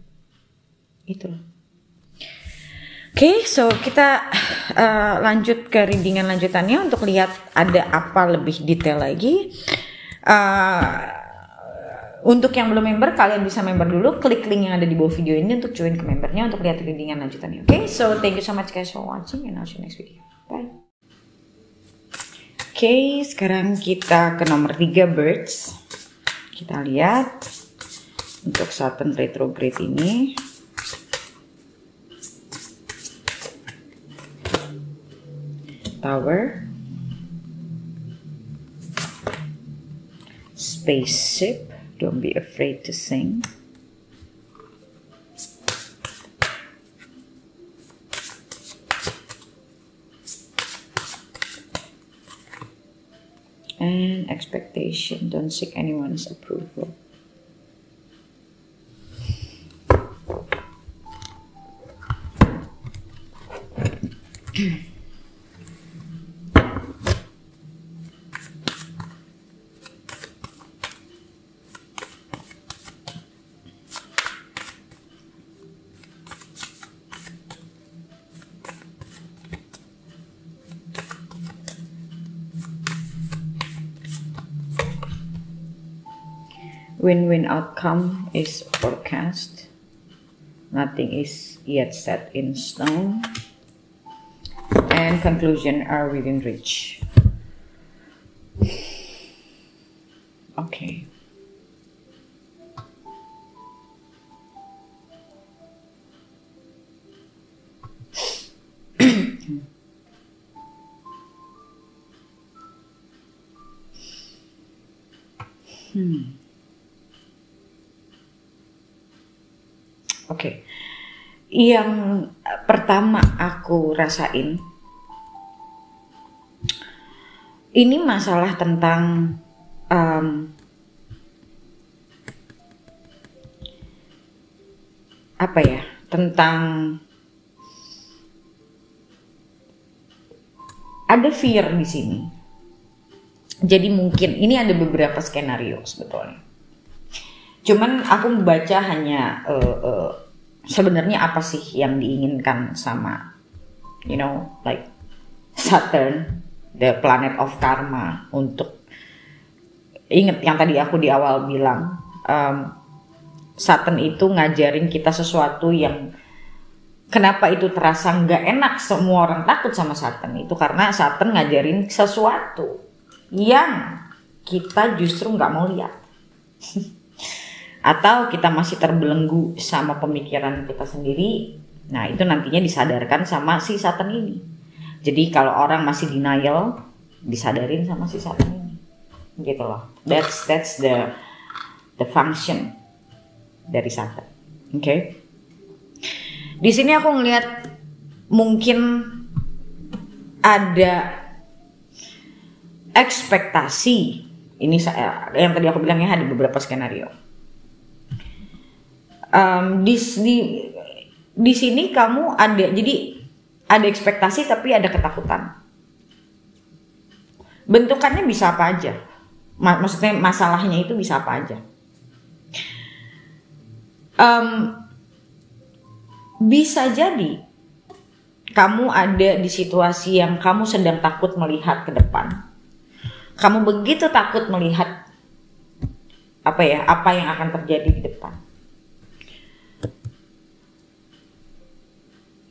itu loh. Oke, so kita lanjut ke readingan lanjutannya untuk lihat ada apa lebih detail lagi. Untuk yang belum member, kalian bisa member dulu, klik link yang ada di bawah video ini untuk join ke membernya untuk lihat readingan lanjutannya. Oke, so thank you so much guys for watching and I'll see you next video. Bye. Oke, sekarang kita ke nomor 3 birds. Kita lihat untuk Saturn retrograde ini. Tower, spaceship, don't be afraid to sing. And expectation, don't seek anyone's approval. Win-win outcome is forecast. Nothing is yet set in stone. And conclusion are within reach. Okay. Oke. Yang pertama aku rasain ini masalah tentang apa ya? Tentang ada fear di sini. Jadi mungkin ini ada beberapa skenario sebetulnya. Cuman aku membaca hanya sebenarnya apa sih yang diinginkan sama, you know, like Saturn, the planet of karma, untuk ingat yang tadi aku di awal bilang, Saturn itu ngajarin kita sesuatu yang kenapa itu terasa nggak enak, semua orang takut sama Saturn itu karena Saturn ngajarin sesuatu yang kita justru nggak mau lihat. Atau kita masih terbelenggu sama pemikiran kita sendiri. Nah itu nantinya disadarkan sama si Saturn ini. Jadi kalau orang masih denial, disadarin sama si Saturn ini, gitu loh. That's the function dari Saturn. Okay? Di sini aku ngelihat mungkin ada ekspektasi. Ini yang tadi aku bilangnya ada beberapa skenario. Di sini kamu ada, jadi ada ekspektasi tapi ada ketakutan. Bentukannya bisa apa aja, maksudnya masalahnya itu bisa apa aja. Bisa jadi kamu ada di situasi yang kamu sedang takut melihat ke depan. Kamu begitu takut melihat apa yang akan terjadi di depan.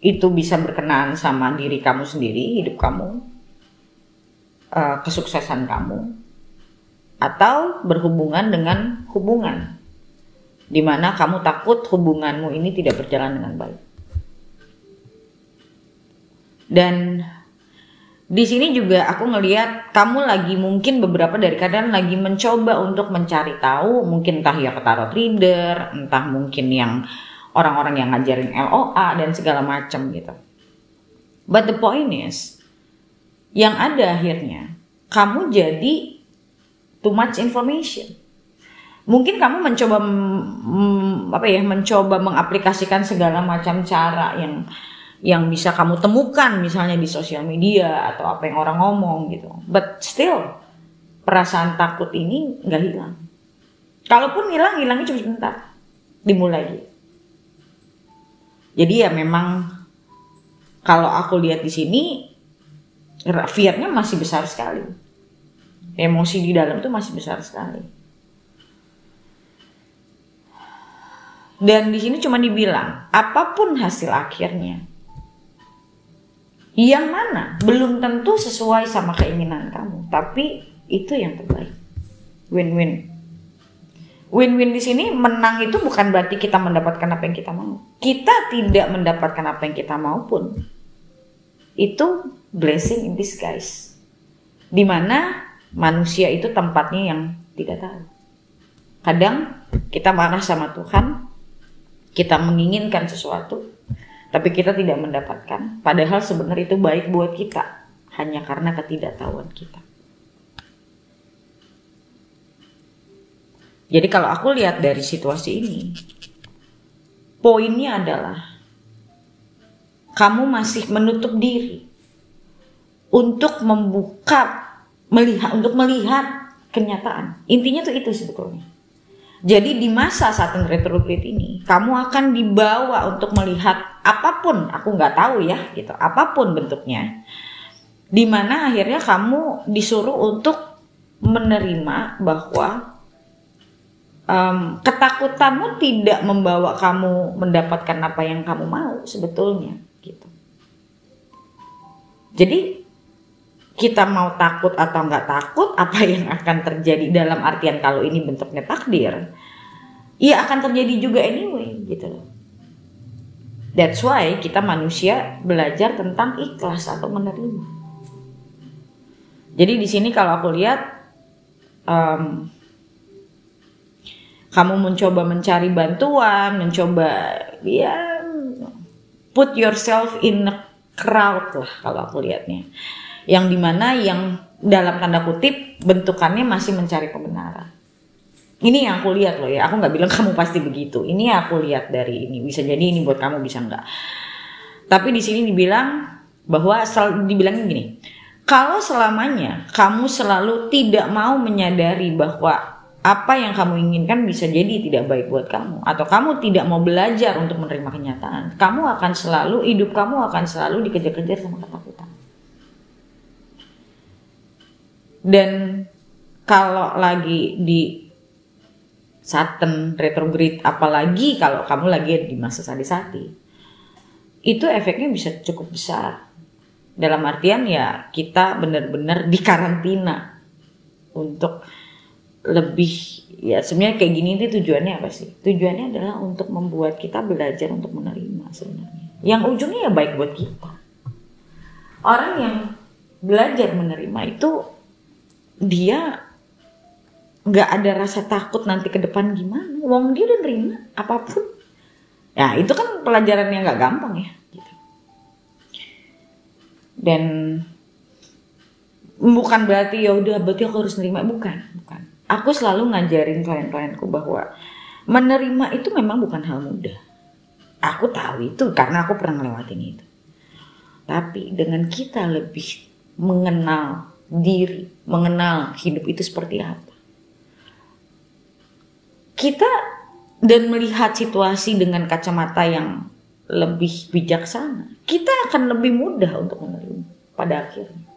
Itu bisa berkenaan sama diri kamu sendiri, hidup kamu, kesuksesan kamu, atau berhubungan dengan hubungan, di mana kamu takut hubunganmu ini tidak berjalan dengan baik. Dan di sini juga aku ngelihat kamu lagi mungkin beberapa dari kalian lagi mencoba untuk mencari tahu, mungkin entah ya ke tarot reader, entah mungkin yang orang-orang yang ngajarin LOA dan segala macam gitu. But the point is, yang ada akhirnya kamu jadi too much information. Mungkin kamu mencoba mencoba mengaplikasikan segala macam cara yang bisa kamu temukan misalnya di sosial media atau apa yang orang ngomong gitu. But still perasaan takut ini nggak hilang. Kalaupun hilangnya cuma sebentar, dimulai lagi. Jadi ya memang kalau aku lihat di sini fear-nya masih besar sekali. Emosi di dalam itu masih besar sekali. Dan di sini cuma dibilang apapun hasil akhirnya, yang mana belum tentu sesuai sama keinginan kamu, tapi itu yang terbaik. Win-win. Win-win di sini menang itu bukan berarti kita mendapatkan apa yang kita mau. Kita tidak mendapatkan apa yang kita mau pun, itu blessing in disguise. Dimana manusia itu tempatnya yang tidak tahu. Kadang kita marah sama Tuhan, kita menginginkan sesuatu, tapi kita tidak mendapatkan. Padahal sebenarnya itu baik buat kita, hanya karena ketidaktahuan kita. Jadi kalau aku lihat dari situasi ini, poinnya adalah kamu masih menutup diri untuk melihat kenyataan. Intinya tuh itu sebetulnya. Jadi di masa Saturn retrograde ini, kamu akan dibawa untuk melihat apapun, aku nggak tahu ya, gitu, apapun bentuknya. Dimana akhirnya kamu disuruh untuk menerima bahwa ketakutanmu tidak membawa kamu mendapatkan apa yang kamu mau sebetulnya, gitu. Jadi kita mau takut atau nggak takut, apa yang akan terjadi dalam artian kalau ini bentuknya takdir, ya akan terjadi juga anyway, gitu loh. That's why kita manusia belajar tentang ikhlas atau menerima. Jadi di sini kalau aku lihat, kamu mencoba mencari bantuan, mencoba ya put yourself in a crowd lah kalau aku lihatnya. Yang dimana yang dalam tanda kutip bentukannya masih mencari kebenaran. Ini yang aku lihat loh ya, aku nggak bilang kamu pasti begitu. Ini aku lihat dari ini, bisa jadi ini buat kamu, bisa nggak. Tapi di sini dibilang bahwa dibilangin gini, kalau selamanya kamu selalu tidak mau menyadari bahwa apa yang kamu inginkan bisa jadi tidak baik buat kamu, atau kamu tidak mau belajar untuk menerima kenyataan, kamu akan selalu, hidup kamu akan selalu dikejar-kejar sama ketakutan. Dan kalau lagi di Saturn retrograde, apalagi kalau kamu lagi di masa sadi-sadi, itu efeknya bisa cukup besar. Dalam artian ya kita benar-benar dikarantina untuk lebih, ya sebenarnya kayak gini itu tujuannya apa sih? Tujuannya adalah untuk membuat kita belajar untuk menerima sebenarnya. Yang ujungnya ya baik buat kita. Orang yang belajar menerima itu dia nggak ada rasa takut nanti ke depan gimana. Wong dia udah nerima apapun. Ya itu kan pelajaran yang nggak gampang ya. Gitu. Dan bukan berarti ya udah berarti aku harus nerima, bukan. Aku selalu ngajarin klien-klienku bahwa menerima itu memang bukan hal mudah. Aku tahu itu karena aku pernah ngelewatin itu. Tapi dengan kita lebih mengenal diri, mengenal hidup itu seperti apa, kita dan melihat situasi dengan kacamata yang lebih bijaksana, kita akan lebih mudah untuk menerima pada akhirnya.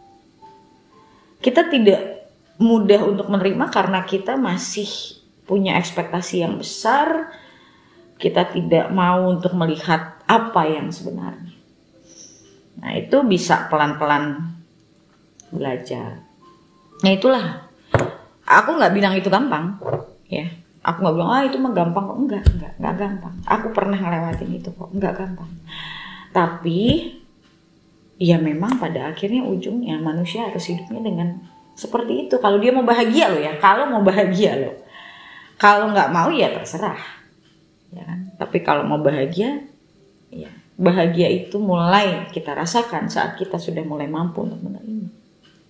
Kita tidak mudah untuk menerima karena kita masih punya ekspektasi yang besar. Kita tidak mau untuk melihat apa yang sebenarnya. Nah itu bisa pelan-pelan belajar. Nah itulah, aku nggak bilang itu gampang, ya. Aku nggak bilang itu mah gampang kok, enggak gampang. Aku pernah ngelewatin itu kok, enggak gampang. Tapi ya memang pada akhirnya ujungnya manusia harus hidupnya dengan seperti itu. Kalau dia mau bahagia loh ya, kalau mau bahagia loh. Kalau nggak mau ya terserah, ya kan? Tapi kalau mau bahagia, ya bahagia itu mulai kita rasakan saat kita sudah mulai mampu untuk menerima.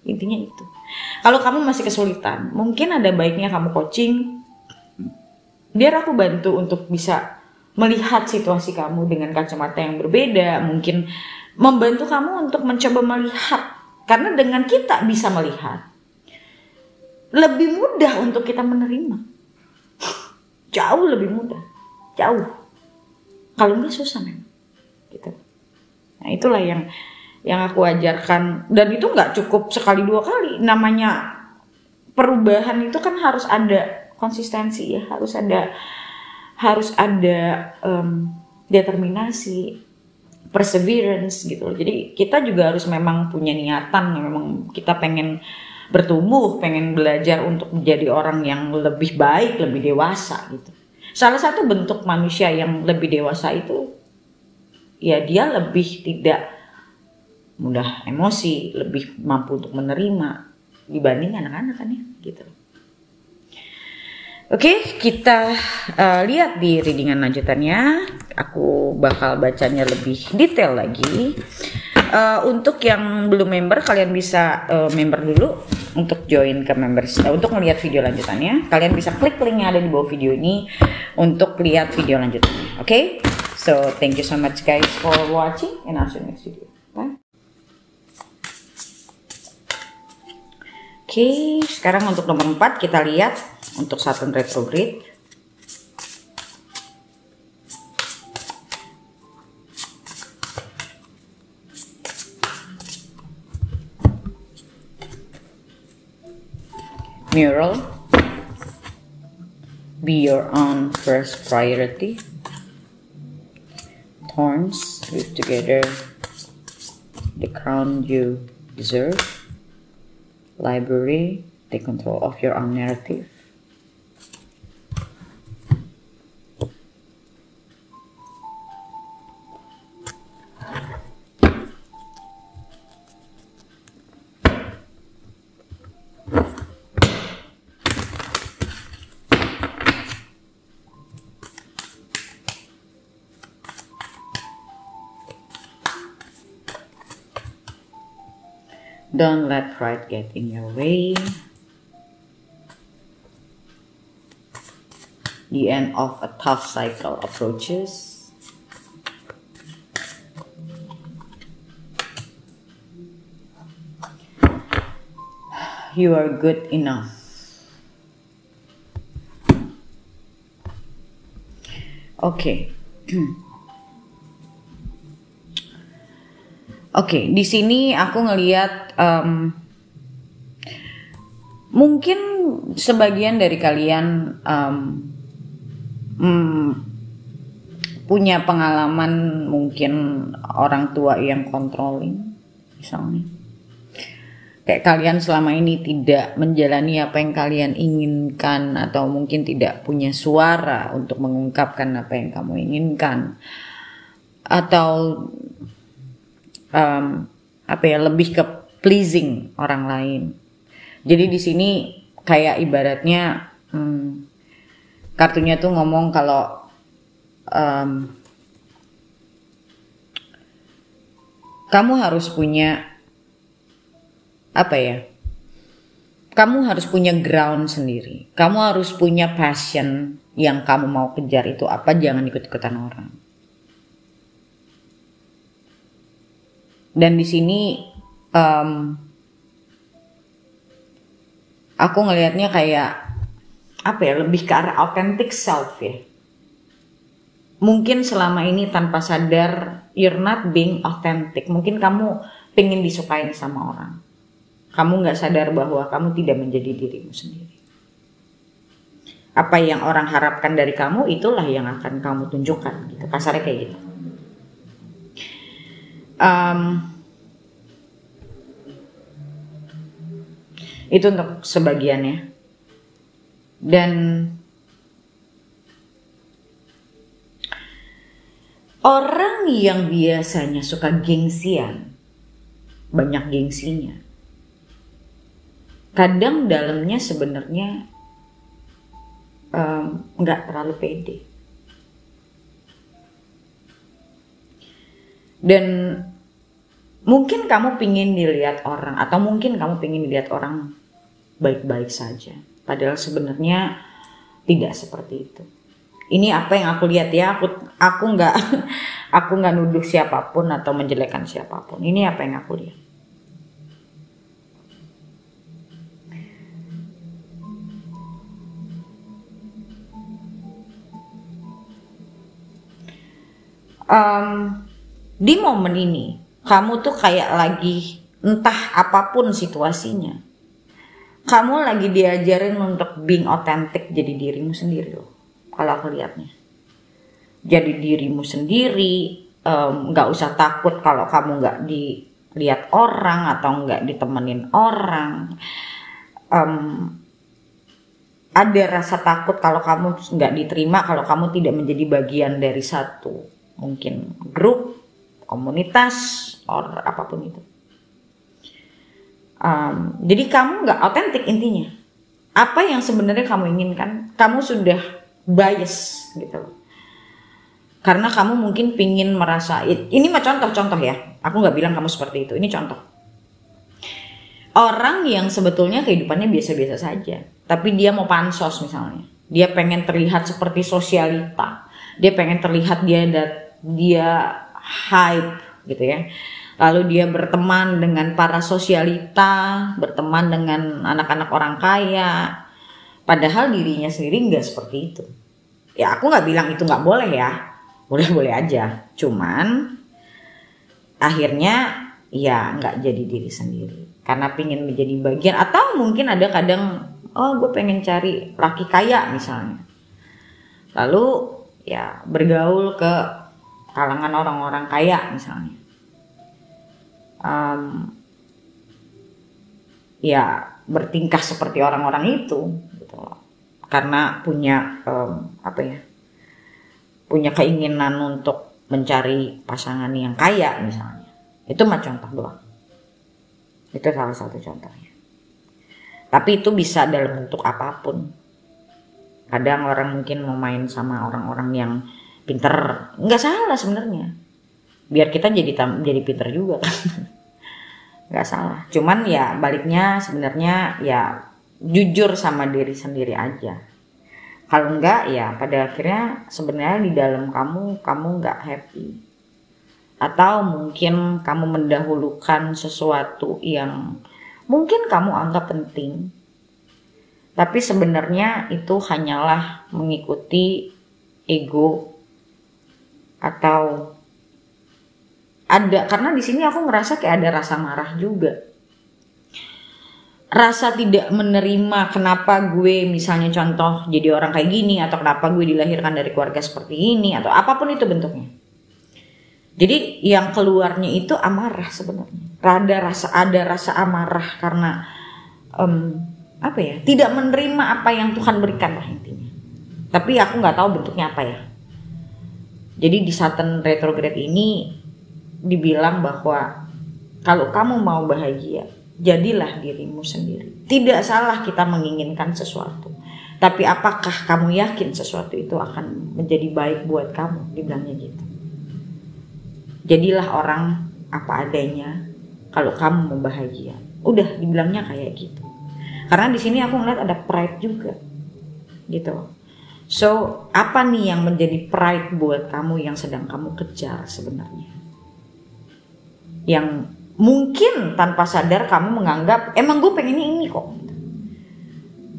Intinya itu. Kalau kamu masih kesulitan, mungkin ada baiknya kamu coaching. Biar aku bantu untuk bisa melihat situasi kamu dengan kacamata yang berbeda. Mungkin membantu kamu untuk mencoba melihat. Karena dengan kita bisa melihat, lebih mudah untuk kita menerima. Jauh lebih mudah. Jauh. Kalau enggak susah memang. Gitu. Nah itulah yang aku ajarkan. Dan itu nggak cukup sekali dua kali. Namanya perubahan itu kan harus ada konsistensi ya, harus ada determinasi, perseverance gitu loh. Jadi kita juga harus memang punya niatan, memang kita pengen bertumbuh, pengen belajar untuk menjadi orang yang lebih baik, lebih dewasa gitu. Salah satu bentuk manusia yang lebih dewasa itu ya dia lebih tidak mudah emosi, lebih mampu untuk menerima dibanding anak-anak kan ya gitu. Oke, kita lihat di readingan lanjutannya. Aku bakal bacanya lebih detail lagi. Untuk yang belum member, kalian bisa member dulu untuk join ke members. Untuk melihat video lanjutannya, kalian bisa klik link yang ada di bawah video ini untuk lihat video lanjutannya. Oke? So, thank you so much guys for watching and I'll see you next video. Bye. Oke, sekarang untuk nomor 4 kita lihat untuk Saturn retrograde. Mural, be your own first priority. Thorns, weave together the crown you deserve. Library, take control of your own narrative. Don't let pride get in your way. The end of a tough cycle approaches. You are good enough. Oke. Oke, di sini aku ngelihat mungkin sebagian dari kalian punya pengalaman mungkin orang tua yang controlling, misalnya. Kayak kalian selama ini tidak menjalani apa yang kalian inginkan atau mungkin tidak punya suara untuk mengungkapkan apa yang kamu inginkan, atau lebih ke pleasing orang lain. Jadi di sini kayak ibaratnya kartunya tuh ngomong kalau kamu harus punya kamu harus punya ground sendiri. Kamu harus punya passion yang kamu mau kejar itu apa, jangan ikut-ikutan orang. Dan di sini aku ngelihatnya kayak lebih ke arah authentic self ya. Mungkin selama ini tanpa sadar you're not being authentic. Mungkin kamu pengen disukain sama orang. Kamu nggak sadar bahwa kamu tidak menjadi dirimu sendiri. Apa yang orang harapkan dari kamu itulah yang akan kamu tunjukkan. Gitu. Kasarnya kayak gitu. Itu untuk sebagiannya. Dan orang yang biasanya suka gengsian, banyak gengsinya, kadang dalamnya sebenarnya nggak terlalu pede. Dan mungkin kamu pingin dilihat orang, atau mungkin kamu pingin dilihat orang baik-baik saja. Padahal sebenarnya tidak seperti itu. Ini apa yang aku lihat ya. Aku nggak nuduh siapapun atau menjelekkan siapapun. Ini apa yang aku lihat. Di momen ini kamu tuh kayak lagi entah apapun situasinya, kamu lagi diajarin untuk being authentic, jadi dirimu sendiri loh. Kalau aku lihatnya, jadi dirimu sendiri, nggak usah takut kalau kamu nggak dilihat orang atau nggak ditemenin orang. Ada rasa takut kalau kamu nggak diterima, kalau kamu tidak menjadi bagian dari satu mungkin grup, komunitas, or apapun itu. Jadi kamu nggak otentik intinya. Apa yang sebenarnya kamu inginkan, kamu sudah bias gitu loh. Karena kamu mungkin pingin merasa, ini mah contoh-contoh ya. Aku nggak bilang kamu seperti itu. Ini contoh. Orang yang sebetulnya kehidupannya biasa-biasa saja, tapi dia mau pansos misalnya. Dia pengen terlihat seperti sosialita. Dia pengen terlihat dia hype gitu ya. lalu dia berteman dengan para sosialita, berteman dengan anak-anak orang kaya, padahal dirinya sendiri nggak seperti itu. Ya aku nggak bilang itu nggak boleh ya, boleh-boleh aja, cuman akhirnya ya nggak jadi diri sendiri karena pengen menjadi bagian, atau mungkin ada kadang gue pengen cari laki kaya misalnya, lalu ya bergaul ke kalangan orang-orang kaya misalnya, ya bertingkah seperti orang-orang itu gitu loh. Karena punya punya keinginan untuk mencari pasangan yang kaya misalnya. Itu mah contoh doang. Itu salah satu contohnya. Tapi itu bisa dalam bentuk apapun. Kadang orang mungkin mau main sama orang-orang yang pinter, nggak salah sebenarnya. Biar kita jadi pinter juga kan. Nggak salah. Cuman ya baliknya sebenarnya ya jujur sama diri sendiri aja. Kalau enggak ya pada akhirnya sebenarnya di dalam kamu nggak happy. Atau mungkin kamu mendahulukan sesuatu yang mungkin kamu anggap penting. Tapi sebenarnya itu hanyalah mengikuti ego atau ada, karena di sini aku ngerasa kayak ada rasa marah juga. Rasa tidak menerima kenapa gue misalnya contoh jadi orang kayak gini, atau kenapa gue dilahirkan dari keluarga seperti ini, atau apapun itu bentuknya. Jadi yang keluarnya itu amarah sebenarnya. Ada rasa amarah karena tidak menerima apa yang Tuhan berikan lah intinya. Tapi aku nggak tahu bentuknya apa ya. Jadi di Saturn retrograde ini dibilang bahwa kalau kamu mau bahagia, jadilah dirimu sendiri. Tidak salah kita menginginkan sesuatu, tapi apakah kamu yakin sesuatu itu akan menjadi baik buat kamu? Dibilangnya gitu. Jadilah orang apa adanya kalau kamu mau bahagia. Udah dibilangnya kayak gitu. Karena di sini aku ngeliat ada pride juga, gitu. So apa nih yang menjadi pride buat kamu yang sedang kamu kejar sebenarnya? Yang mungkin tanpa sadar kamu menganggap emang gue pengennya ini kok.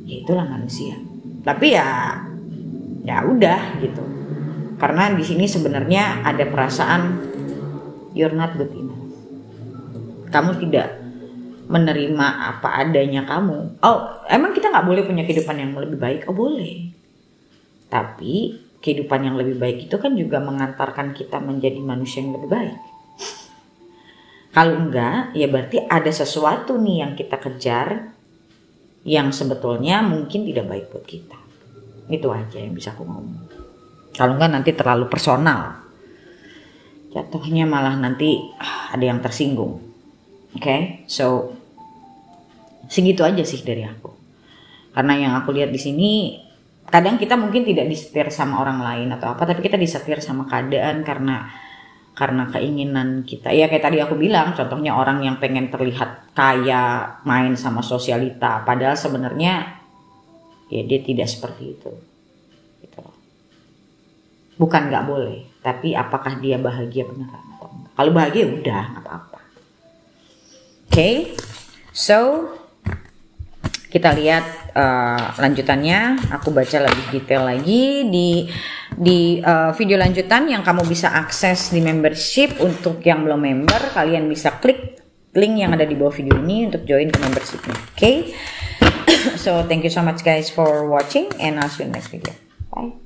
Ya itulah manusia. Tapi ya udah gitu. Karena di sini sebenarnya ada perasaan you're not good enough. Kamu tidak menerima apa adanya kamu. Oh, emang kita nggak boleh punya kehidupan yang lebih baik? Oh boleh. Tapi kehidupan yang lebih baik itu kan juga mengantarkan kita menjadi manusia yang lebih baik. Kalau enggak, ya berarti ada sesuatu nih yang kita kejar yang sebetulnya mungkin tidak baik buat kita. Itu aja yang bisa aku ngomong. Kalau enggak nanti terlalu personal. Jatuhnya malah nanti ada yang tersinggung. Oke? So segitu aja sih dari aku. Karena yang aku lihat di sini kadang kita mungkin tidak disetir sama orang lain atau apa, tapi kita disetir sama keadaan karena keinginan kita. Ya kayak tadi aku bilang, contohnya orang yang pengen terlihat kaya, main sama sosialita, padahal sebenarnya ya dia tidak seperti itu. Gitu. Bukan nggak boleh, tapi apakah dia bahagia beneran atau enggak? Kalau bahagia udah nggak apa-apa. Oke, so kita lihat lanjutannya. Aku baca lebih detail lagi di video lanjutan yang kamu bisa akses di membership. Untuk yang belum member, kalian bisa klik link yang ada di bawah video ini untuk join ke membershipnya. Okay? So thank you so much guys for watching and I'll see you next video. Bye.